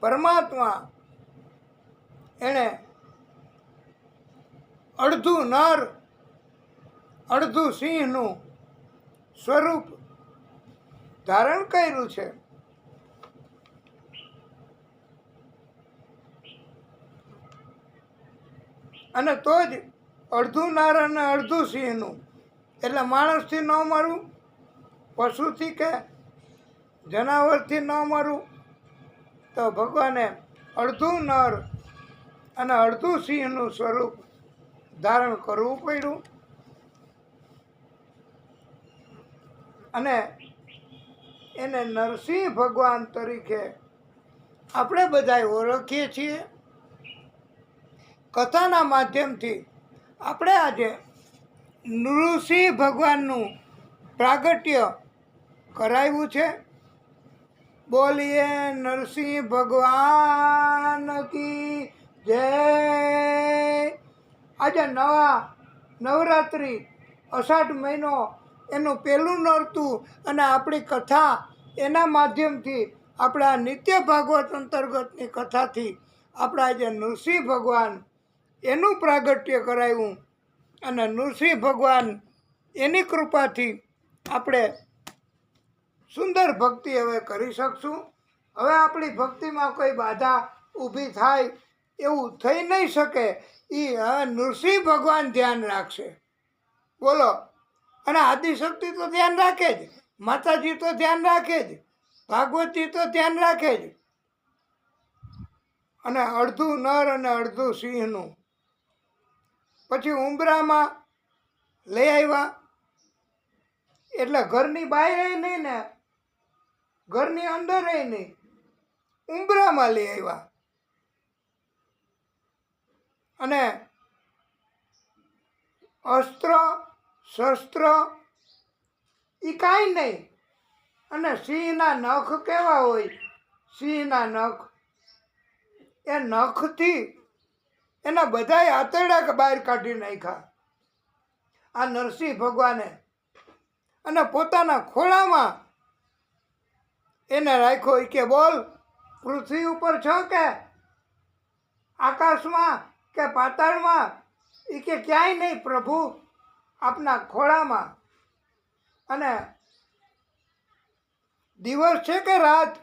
પરમાત્મા એણે અડધું નર અડધું સિંહનું સ્વરૂપ ધારણ કર્યું છે. અને તો જ અડધું નર અને અડધું સિંહનું, એટલે માણસથી ન મરવું, પશુથી કે જનાવરથી ન મરવું. તો ભગવાને અડધું નર અને અડધું સિંહનું સ્વરૂપ ધારણ કરવું પડ્યું. અને એને નરસિંહ ભગવાન તરીકે આપણે બધા ઓળખીએ છીએ. કથાના માધ્યમથી આપણે આજે નૃસિંહ ભગવાનનું પ્રાગટ્ય કરાવ્યું છે. બોલીએ નરસિંહ ભગવાન કી જય. આજે નવરાત્રિ અષાઢ મહિનો એનું પહેલું નોરતું અને આપણી કથા એના માધ્યમથી આપણા નિત્ય ભાગવત અંતર્ગતની કથાથી આપણા આજે નૃસિંહ ભગવાન એનું પ્રાગટ્ય કરાવ્યું. અને નૃસિંહ ભગવાન એની કૃપાથી આપણે સુંદર ભક્તિ હવે કરી શકશું. હવે આપણી ભક્તિમાં કોઈ બાધા ઊભી થાય એવું થઈ નહીં શકે. એ હવે નૃસિંહ ભગવાન ધ્યાન રાખશે. બોલો. અને આદિશક્તિ તો ધ્યાન રાખે જ, માતાજી તો ધ્યાન રાખે જ, ભાગવતી તો ધ્યાન રાખે જ. અને અડધું નર અને અડધું સિંહનું પછી ઉંબરામાં લઈ આવ્યા. એટલે ઘરની બહાર નહીં ને ઘરની અંદર નહીં, ઉંબરામાં લઈ આવ્યા. અને અસ્ત્ર શસ્ત્ર એ કાંઈ નહીં. અને સિંહના નખ કેવા હોય, સિંહના નખ, એ નખથી એના બધાય આંતરડા બહાર કાઢી નાખ્યા આ નરસિંહ ભગવાને. અને પોતાના ખોળામાં એને રાખ્યો. કે બોલ, પૃથ્વી ઉપર છો કે આકાશમાં કે પાતાળમાં? એ કે ક્યાંય નહીં પ્રભુ, આપના ખોળામાં. અને દિવસ છે કે રાત?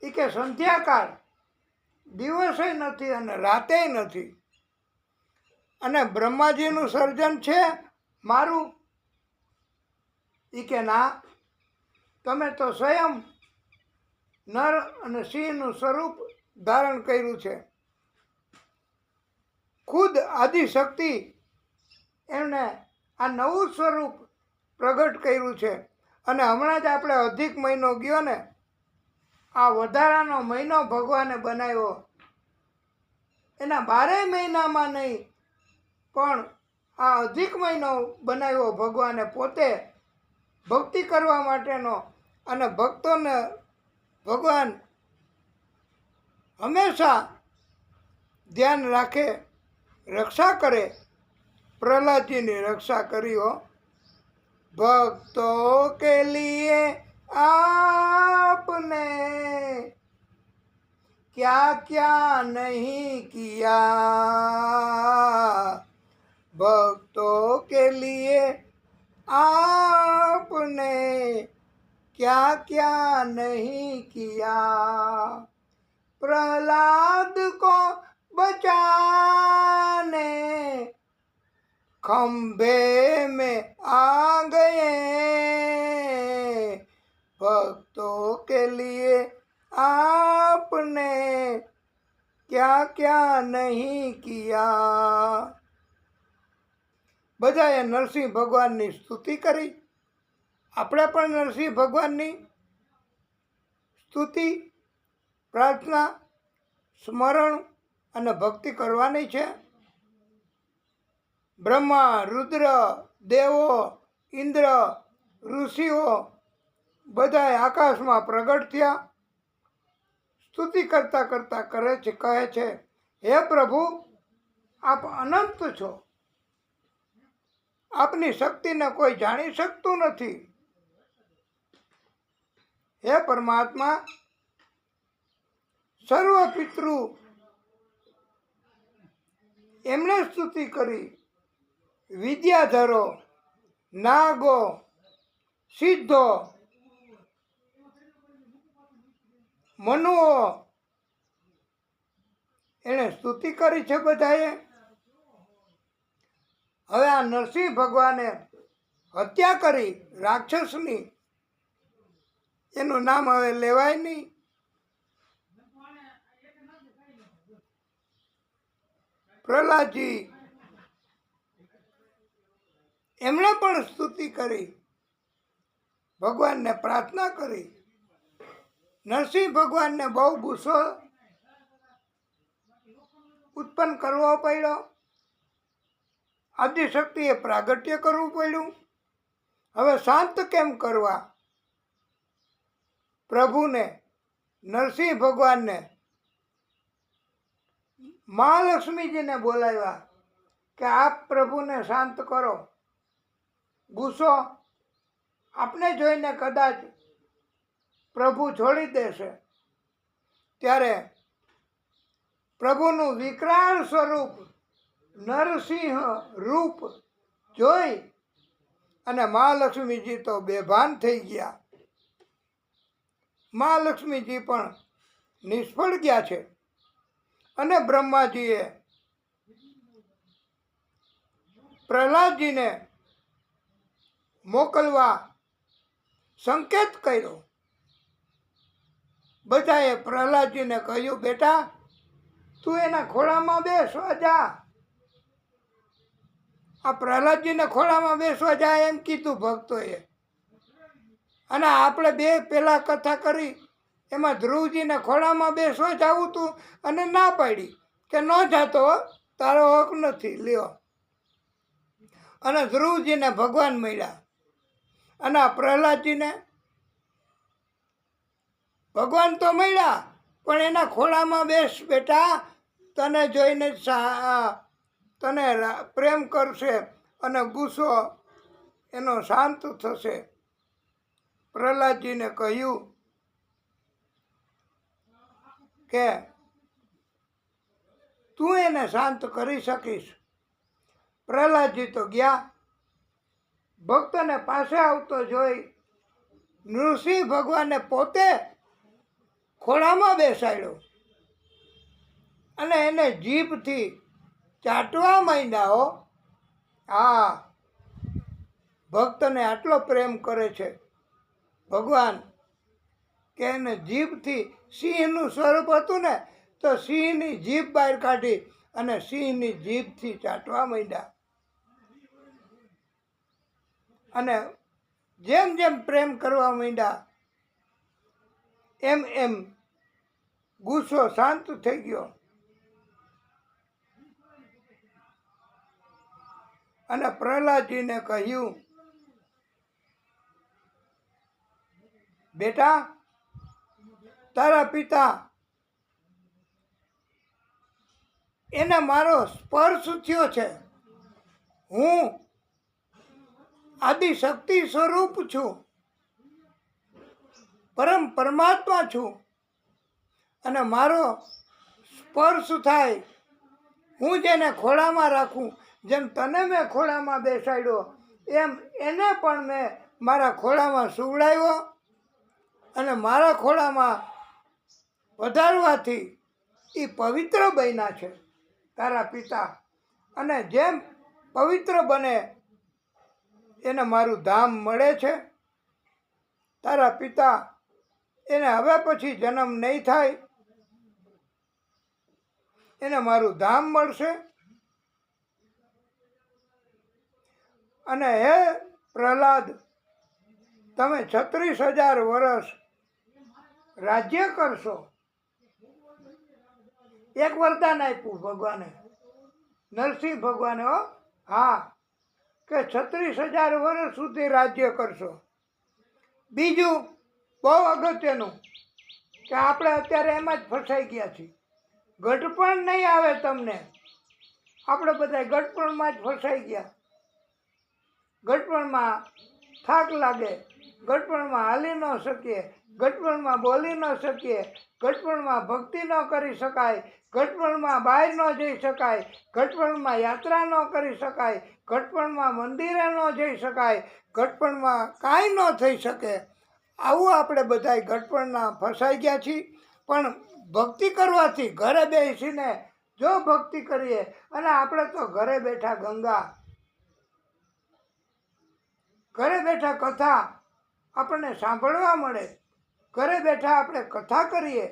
એ કે સંધ્યાકાળ. દિવસે નથી અને રાતે નથી. અને બ્રહ્માજીનું સર્જન છે મારું? એ કે ના, તમે તો સ્વયં નર અને સિંહનું સ્વરૂપ ધારણ કર્યું છે. ખુદ આદિશક્તિ એમણે આ નવું સ્વરૂપ પ્રગટ કર્યું છે. અને હમણાં જ આપણે અધિક મહિનો ગયો ને, આ વધારાનો મહિનો ભગવાને બનાવ્યો. એના 12 મહિનામાં નહીં, પણ આ અધિક મહિનો બનાવ્યો ભગવાને પોતે ભક્તિ કરવા માટેનો. અને ભક્તોને ભગવાન હંમેશા ધ્યાન રાખે, રક્ષા કરે. પ્રહલાદજીની રક્ષા કરી હો. ભક્તો કે લીએ आपने क्या क्या नहीं किया, भक्तों के लिए आपने क्या क्या नहीं किया. प्रहलाद को बचाने खंभे में आ गए, भक्तों के लिए आपने क्या क्या नहीं किया. બધાએ નરસિંહ ભગવાનની સ્તુતિ કરી. આપણે પણ નરસિંહ ભગવાનની સ્તુતિ, પ્રાર્થના, સ્મરણ અને ભક્તિ કરવાની છે. બ્રહ્મા, રુદ્ર, દેવો, ઇન્દ્ર, ઋષિઓ બધાએ આકાશમાં પ્રગટ થયા. સ્તુતિ કરતા કરતા કહે છે, હે પ્રભુ, આપ અનંત છો. આપની શક્તિને કોઈ જાણી શકતું નથી. હે પરમાત્મા, સર્વ પિતૃ એમણે સ્તુતિ કરી. વિદ્યાધરો, નાગો, સિદ્ધો, મનુઓ એણે સ્તુતિ કરી છે બધાએ. હવે આ નરસિંહ ભગવાને હત્યા કરી રાક્ષસની, એનું નામ હવે લેવાય નહીં. પ્રહલાદજી એમણે પણ સ્તુતિ કરી, ભગવાનને પ્રાર્થના કરી. નરસિંહ ભગવાનને બહુ ગુસ્સો ઉત્પન્ન કરવો પડ્યો. આદિશક્તિએ પ્રાગટ્ય કરવું પડ્યું. હવે શાંત કેમ કરવા? પ્રભુને, નરસિંહ ભગવાનને મહાલક્ષ્મીજીને બોલાવ્યા કે આપ પ્રભુને શાંત કરો. ગુસ્સો આપને જોઈને કદાચ પ્રભુ છોડી દેશે. ત્યારે પ્રભુનું વિકરાળ સ્વરૂપ નરસિંહ રૂપ જોઈ અને મહાલક્ષ્મીજી તો બેભાન થઈ ગયા. મહાલક્ષ્મીજી પણ નિષ્ફળ ગયા છે. અને બ્રહ્માજીએ પ્રહલાદજીને મોકલવા સંકેત કર્યો. બધાએ પ્રહલાદજીને કહ્યું, બેટા તું એના ખોળામાં બેસવા જા. આ પ્રહલાદજીને ખોળામાં બેસવા જાય એમ કીધું ભક્તોએ. અને આપણે બે પેલા કથા કરી એમાં ધ્રુવજીને ખોળામાં બેસવા જવું તું અને ના પાડી કે ન જાતો, તારો હક નથી, લ્યો. અને ધ્રુવજીને ભગવાન મળ્યા અને આ પ્રહલાદજીને ભગવાન તો મળ્યા, પણ એના ખોળામાં બેસ બેટા, તને જોઈને તને પ્રેમ કરશે અને ગુસ્સો એનો શાંત થશે. પ્રહલાદજીને કહ્યું કે તું એને શાંત કરી શકીશ. પ્રહલાદજી તો ગયા. ભક્તને પાસે આવતો જોઈ નૃસિંહ ભગવાને પોતે ખોળામાં બેસાડ્યો અને એને જીભથી ચાટવા માંડ્યા હો. હા, ભક્તને આટલો પ્રેમ કરે છે ભગવાન કે એને જીભથી, સિંહનું સ્વરૂપ હતું ને તો સિંહની જીભ બહાર કાઢી અને સિંહની જીભથી ચાટવા માંડ્યા. અને જેમ જેમ પ્રેમ કરવા માંડ્યા એમ એમ ગુસ્સો શાંત થઈ ગયો. અને પ્રહલાદજીને કહ્યું, બેટા, તારા પિતા એને મારો સ્પર્શ થયો છે. હું આદિશક્તિ સ્વરૂપ છું, પરમાત્મા છું, અને મારો સ્પર્શ થાય, હું જેને ખોળામાં રાખું, જેમ તને મેં ખોળામાં બેસાડ્યો એમ એને પણ મેં મારા ખોળામાં સુવડાવ્યો. અને મારા ખોળામાં વધારવાથી એ પવિત્ર બન્યા છે તારા પિતા. અને જેમ પવિત્ર બને એને મારું ધામ મળે છે. તારા પિતા એને હવે પછી જન્મ નહીં થાય, એને મારું ધામ મળશે. અને હે પ્રહલાદ, તમે 36,000 વર્ષ રાજ્ય કરશો. એક વરદાન આપ્યું ભગવાને, નરસિંહ ભગવાને. હો હા, કે 36,000 વર્ષ સુધી રાજ્ય કરશો. બીજું બહુ અગત્યનું કે આપણે અત્યારે એમાં જ ફસાઈ ગયા છીએ. ગઢપણ નહીં આવે તમને. આપણે બધા ગઢપણમાં જ ફસાઈ ગયા. ગઢપણમાં થાક લાગે, ગઢપણમાં હાલી ન શકીએ, ગઢપણમાં બોલી ન શકીએ, ગઢપણમાં ભક્તિ ન કરી શકાય, ગઢપણમાં બહાર ન જઈ શકાય, ગઢપણમાં યાત્રા ન કરી શકાય, ગઢપણમાં મંદિરે ન જઈ શકાય, ગઢપણમાં કાંઈ ન થઈ શકે. આવું આપણે બધા ગઢપણના ફસાઈ ગયા છીએ. પણ ભક્તિ કરવાથી, ઘરે બેસીને જો ભક્તિ કરીએ, અને આપણે તો ઘરે બેઠા ગંગા, ઘરે બેઠા કથા આપણને સાંભળવા મળે, ઘરે બેઠા આપણે કથા કરીએ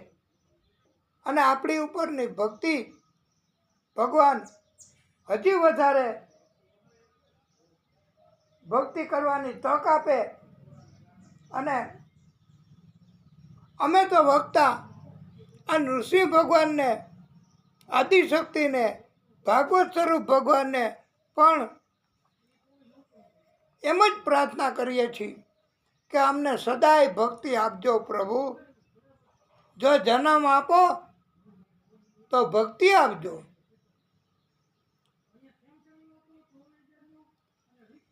અને આપણી ઉપરની ભક્તિ ભગવાન હજી વધારે ભક્તિ કરવાની તક આપે. અને અમે તો વક્તા આ નૃસિંહ ભગવાનને, આદિશક્તિને, ભાગવત સ્વરૂપ ભગવાનને પણ એમ જ પ્રાર્થના કરીએ છીએ કે અમને સદાય ભક્તિ આપજો પ્રભુ. જો જન્મ આપો તો ભક્તિ આપજો.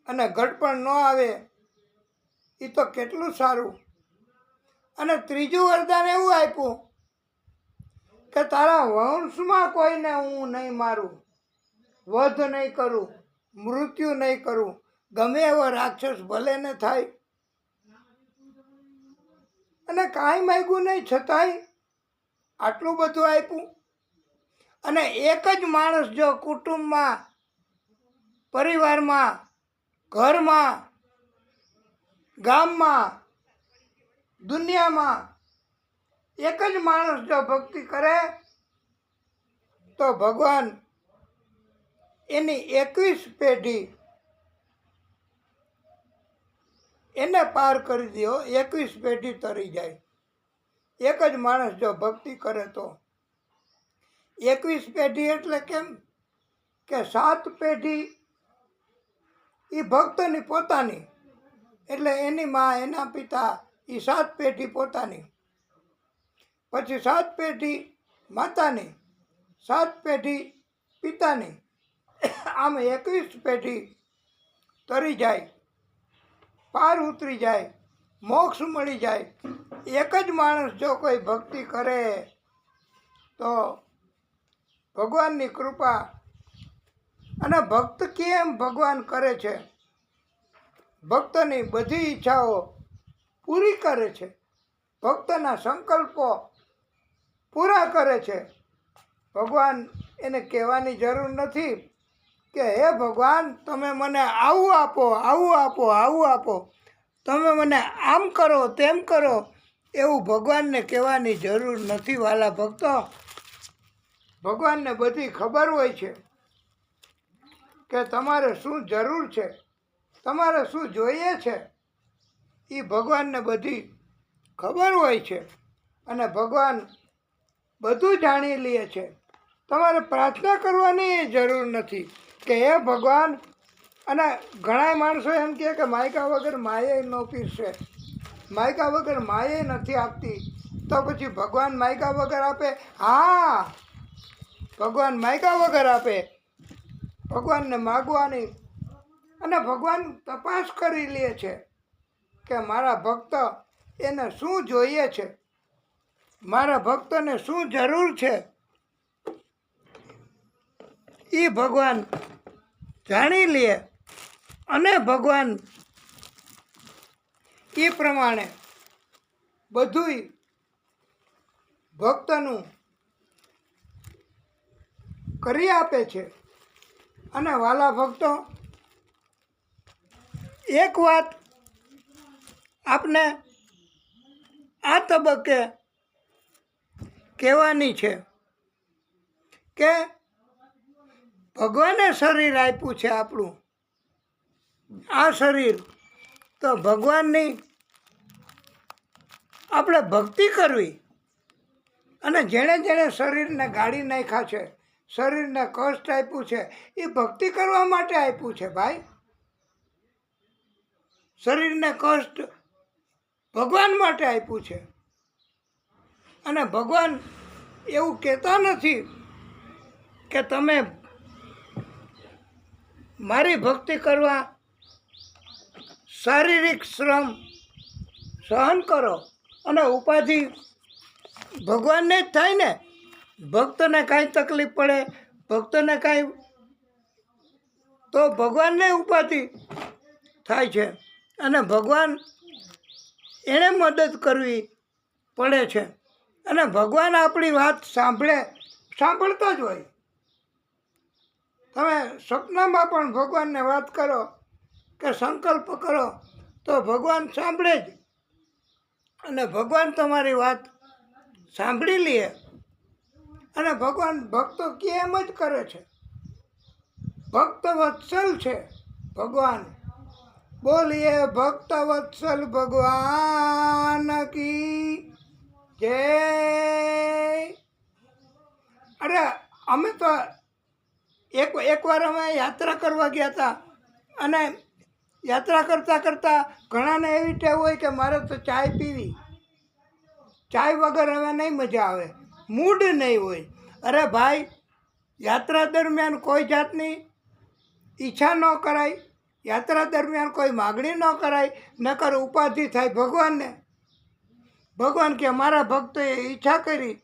અને ગઢપણ ન આવે એ તો કેટલું સારું. અને ત્રીજું વરદાન એવું આપ્યું કે તારા વંશમાં કોઈને હું નહીં મારું, વધ નહીં કરું, મૃત્યુ નહીં કરું, ગમે એવો રાક્ષસ ભલે ને થાય. અને કાંઈ માગ્યું નહીં છતાંય આટલું બધું આપ્યું. અને એક જ માણસ જો કુટુંબમાં, પરિવારમાં, ઘરમાં, ગામમાં, દુનિયામાં એક જ માણસ જો ભક્તિ કરે તો ભગવાન એની 21 પેઢી એને પાર કરી દો. 21 પેઢી તરી જાય. એક જ માણસ જો ભક્તિ કરે તો. 21 પેઢી એટલે કેમ કે 7 પેઢી એ ભક્તની પોતાની, એટલે એની માં, એના પિતા, એ 7 પેઢી પોતાની, પછી 7 પેઢી માતાની, 7 પેઢી પિતાની, આમ 21 પેઢી તરી જાય, પાર ઉતરી જાય, મોક્ષ મળી જાય. એક જ માણસ જો કોઈ ભક્તિ કરે તો ભગવાનની કૃપા. અને ભક્ત કેમ ભગવાન કરે છે? ભક્તની બધી ઈચ્છાઓ પૂરી કરે છે, ભક્તના સંકલ્પો પૂરા કરે છે. ભગવાન એને કહેવાની જરૂર નથી કે હે ભગવાન તમે મને આવું આપો, આવું આપો, આવું આપો, તમે મને આમ કરો, તેમ કરો, એવું ભગવાનને કહેવાની જરૂર નથી. વાલા ભક્તો, ભગવાનને બધી ખબર હોય છે કે તમારે શું જરૂર છે, તમારે શું જોઈએ છે, એ ભગવાનને બધી ખબર હોય છે અને ભગવાન બધું જાણી લે છે. તમારે પ્રાર્થના કરવાની જરૂર નથી કે હે ભગવાન. અને ઘણા માણસો એમ કહે કે માયકા વગર માએ ન પીરશે, માયકા વગર માએ નથી આપતી, તો પછી ભગવાન માયકા વગર આપે? હા, ભગવાન માયકા વગર આપે. ભગવાનને માગવાની અને ભગવાન તપાસ કરી લે છે કે મારા ભક્ત એને શું જોઈએ છે, મારા ભક્તને શું જરૂર છે, એ ભગવાન જાણી લે અને ભગવાન એ પ્રમાણે બધુંય ભક્તનું કરી આપે છે. અને વાલા ભક્તો, એક વાત આપને આ તબક્કે કહેવાની છે કે ભગવાને શરીર આપ્યું છે આપણું. આ શરીર તો ભગવાનની આપણે ભક્તિ કરવી. અને જેણે જેણે શરીરને ગાળી નાખ્યા છે, શરીરને કષ્ટ આપ્યું છે, એ ભક્તિ કરવા માટે આપ્યું છે ભાઈ. શરીરને કષ્ટ ભગવાન માટે આપ્યું છે. અને ભગવાન એવું કહેતા નથી કે તમે મારી ભક્તિ કરવા શારીરિક શ્રમ સહન કરો. અને ઉપાધિ ભગવાનને જ થાય ને. ભક્તને કાંઈ તકલીફ પડે, ભક્તને કાંઈ, તો ભગવાનને ઉપાધિ થાય છે. અને ભગવાન એણે મદદ કરવી પડે છે. અને ભગવાન આપણી વાત સાંભળતા જ હોય. તમે સપનામાં પણ ભગવાનને વાત કરો કે સંકલ્પ કરો તો ભગવાન સાંભળે જ. અને ભગવાન તમારી વાત સાંભળી લે. અને ભગવાન ભક્તો કેમ જ કરે છે. ભક્ત વત્સલ છે ભગવાન. બોલીએ ભક્ત વત્સલ ભગવાન કી જય. અરે અમે તો એકવાર અમે યાત્રા કરવા ગયા હતા. અને યાત્રા કરતાં કરતાં ઘણાને એવી ટેવ હોય કે મારે તો ચાય પીવી, ચાય વગર હવે નહીં મજા આવે, મૂડ નહીં હોય. અરે ભાઈ, યાત્રા દરમિયાન કોઈ જાતની ઈચ્છા ન કરાય, યાત્રા દરમિયાન કોઈ માગણી ન કરાય, નકર ઉપાધિ થાય ભગવાનને. ભગવાન કે મારા ભક્તોએ ઈચ્છા કરી,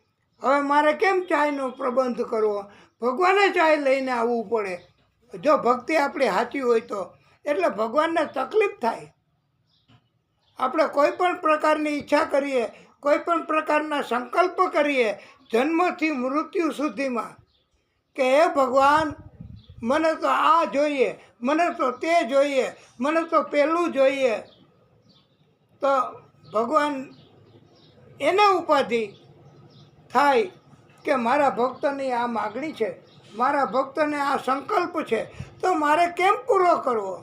હવે મારે કેમ ચાયનો પ્રબંધ કરવો? ભગવાને ચાય લઈને આવવું પડે જો ભક્તિ આપણી સાચી હોય તો. એટલે ભગવાનને તકલીફ થાય. આપણે કોઈ પણ પ્રકારની ઈચ્છા કરીએ, કોઈ પણ પ્રકારના સંકલ્પ કરીએ જન્મથી મૃત્યુ સુધીમાં કે હે ભગવાન મને તો આ જોઈએ, મને તો તે જોઈએ, મને તો પેલું જોઈએ, તો ભગવાન એને ઉપાધિ થાય કે મારા ભક્તની આ માગણી છે, મારા ભક્તને આ સંકલ્પ છે, તો મારે કેમ પૂરો કરવો?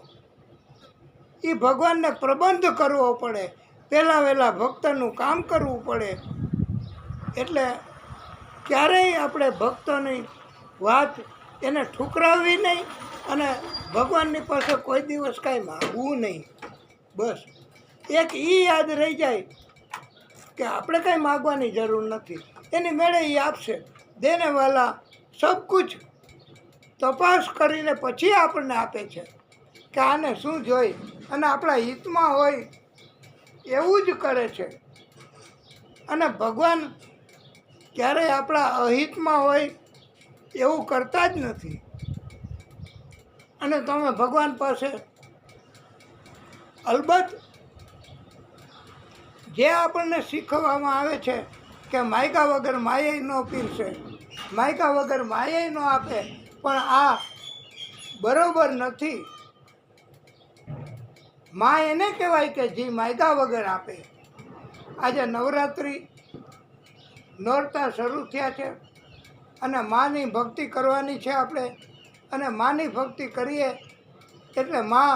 એ ભગવાનને પ્રબંધ કરવો પડે, પહેલાં વહેલાં ભક્તનું કામ કરવું પડે. એટલે ક્યારેય આપણે ભક્તોની વાત એને ઠુકરાવવી નહીં અને ભગવાનની પાસે કોઈ દિવસ કાંઈ માગવું નહીં. બસ એક એ યાદ રહી જાય કે આપણે કાંઈ માગવાની જરૂર નથી, એની મેળે એ આપશે. દેને વાલા સબ કુછ તપાસ કરીને પછી આપણને આપે છે કે આને શું જોઈ અને આપણા હિતમાં હોય એવું જ કરે છે. અને ભગવાન ક્યારેય આપણા અહિતમાં હોય એવું કરતા જ નથી. અને તમે ભગવાન પાસે અલબત્ત જે આપણને શીખવવામાં આવે છે કે માયકા વગર માયે ન પીરશે, માયકા વગર માયે ન આપે, પણ આ બરોબર નથી. મા એને કહેવાય કે જે માયકા વગર આપે. આજે નવરાત્રિ નોરતા શરૂ થયા છે અને માની ભક્તિ કરવાની છે આપણે. અને માની ભક્તિ કરીએ એટલે મા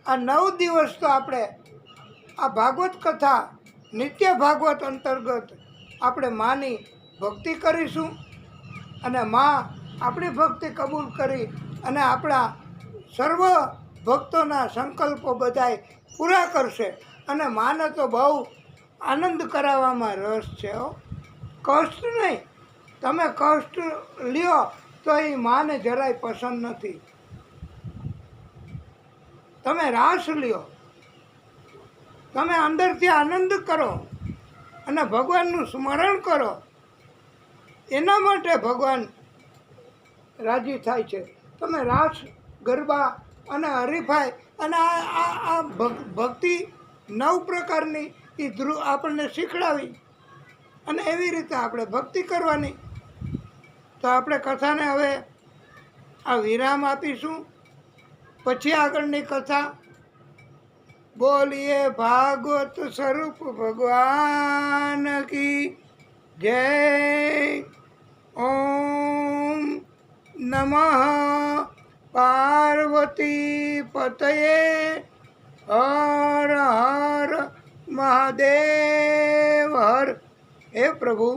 આ 9 દિવસ તો આપણે આ ભાગવત કથા નિત્ય ભાગવત અંતર્ગત આપણે માની ભક્તિ કરીશું અને મા આપણી ભક્તિ કબૂલ કરી અને આપણા સર્વ ભક્તોના સંકલ્પો બધાય પૂરા કરશે. અને માને તો બહુ આનંદ કરાવવામાં રસ છે હો, કષ્ટ નહીં. તમે કષ્ટ લ્યો તો એ માને જરાય પસંદ નથી. તમે રાસ લ્યો, તમે અંદરથી આનંદ કરો અને ભગવાનનું સ્મરણ કરો, એના માટે ભગવાન રાજી થાય છે. તમે રાસ ગરબા અને હરીફાઈ અને આ ભક્તિ 9 પ્રકારની એ ધ્રુવ આપણને શીખડાવી અને એવી રીતે આપણે ભક્તિ કરવાની. તો આપણે કથાને હવે આ વિરામ આપીશું. પછી આગળની કથા બોલીએ ભાગવત સ્વરૂપ ભગવાન કી જય. ઓમ નમઃ પાર્વતી પતયે હર હર મહાદેવ હર. હે પ્રભુ,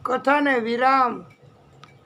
કથાને વિરામ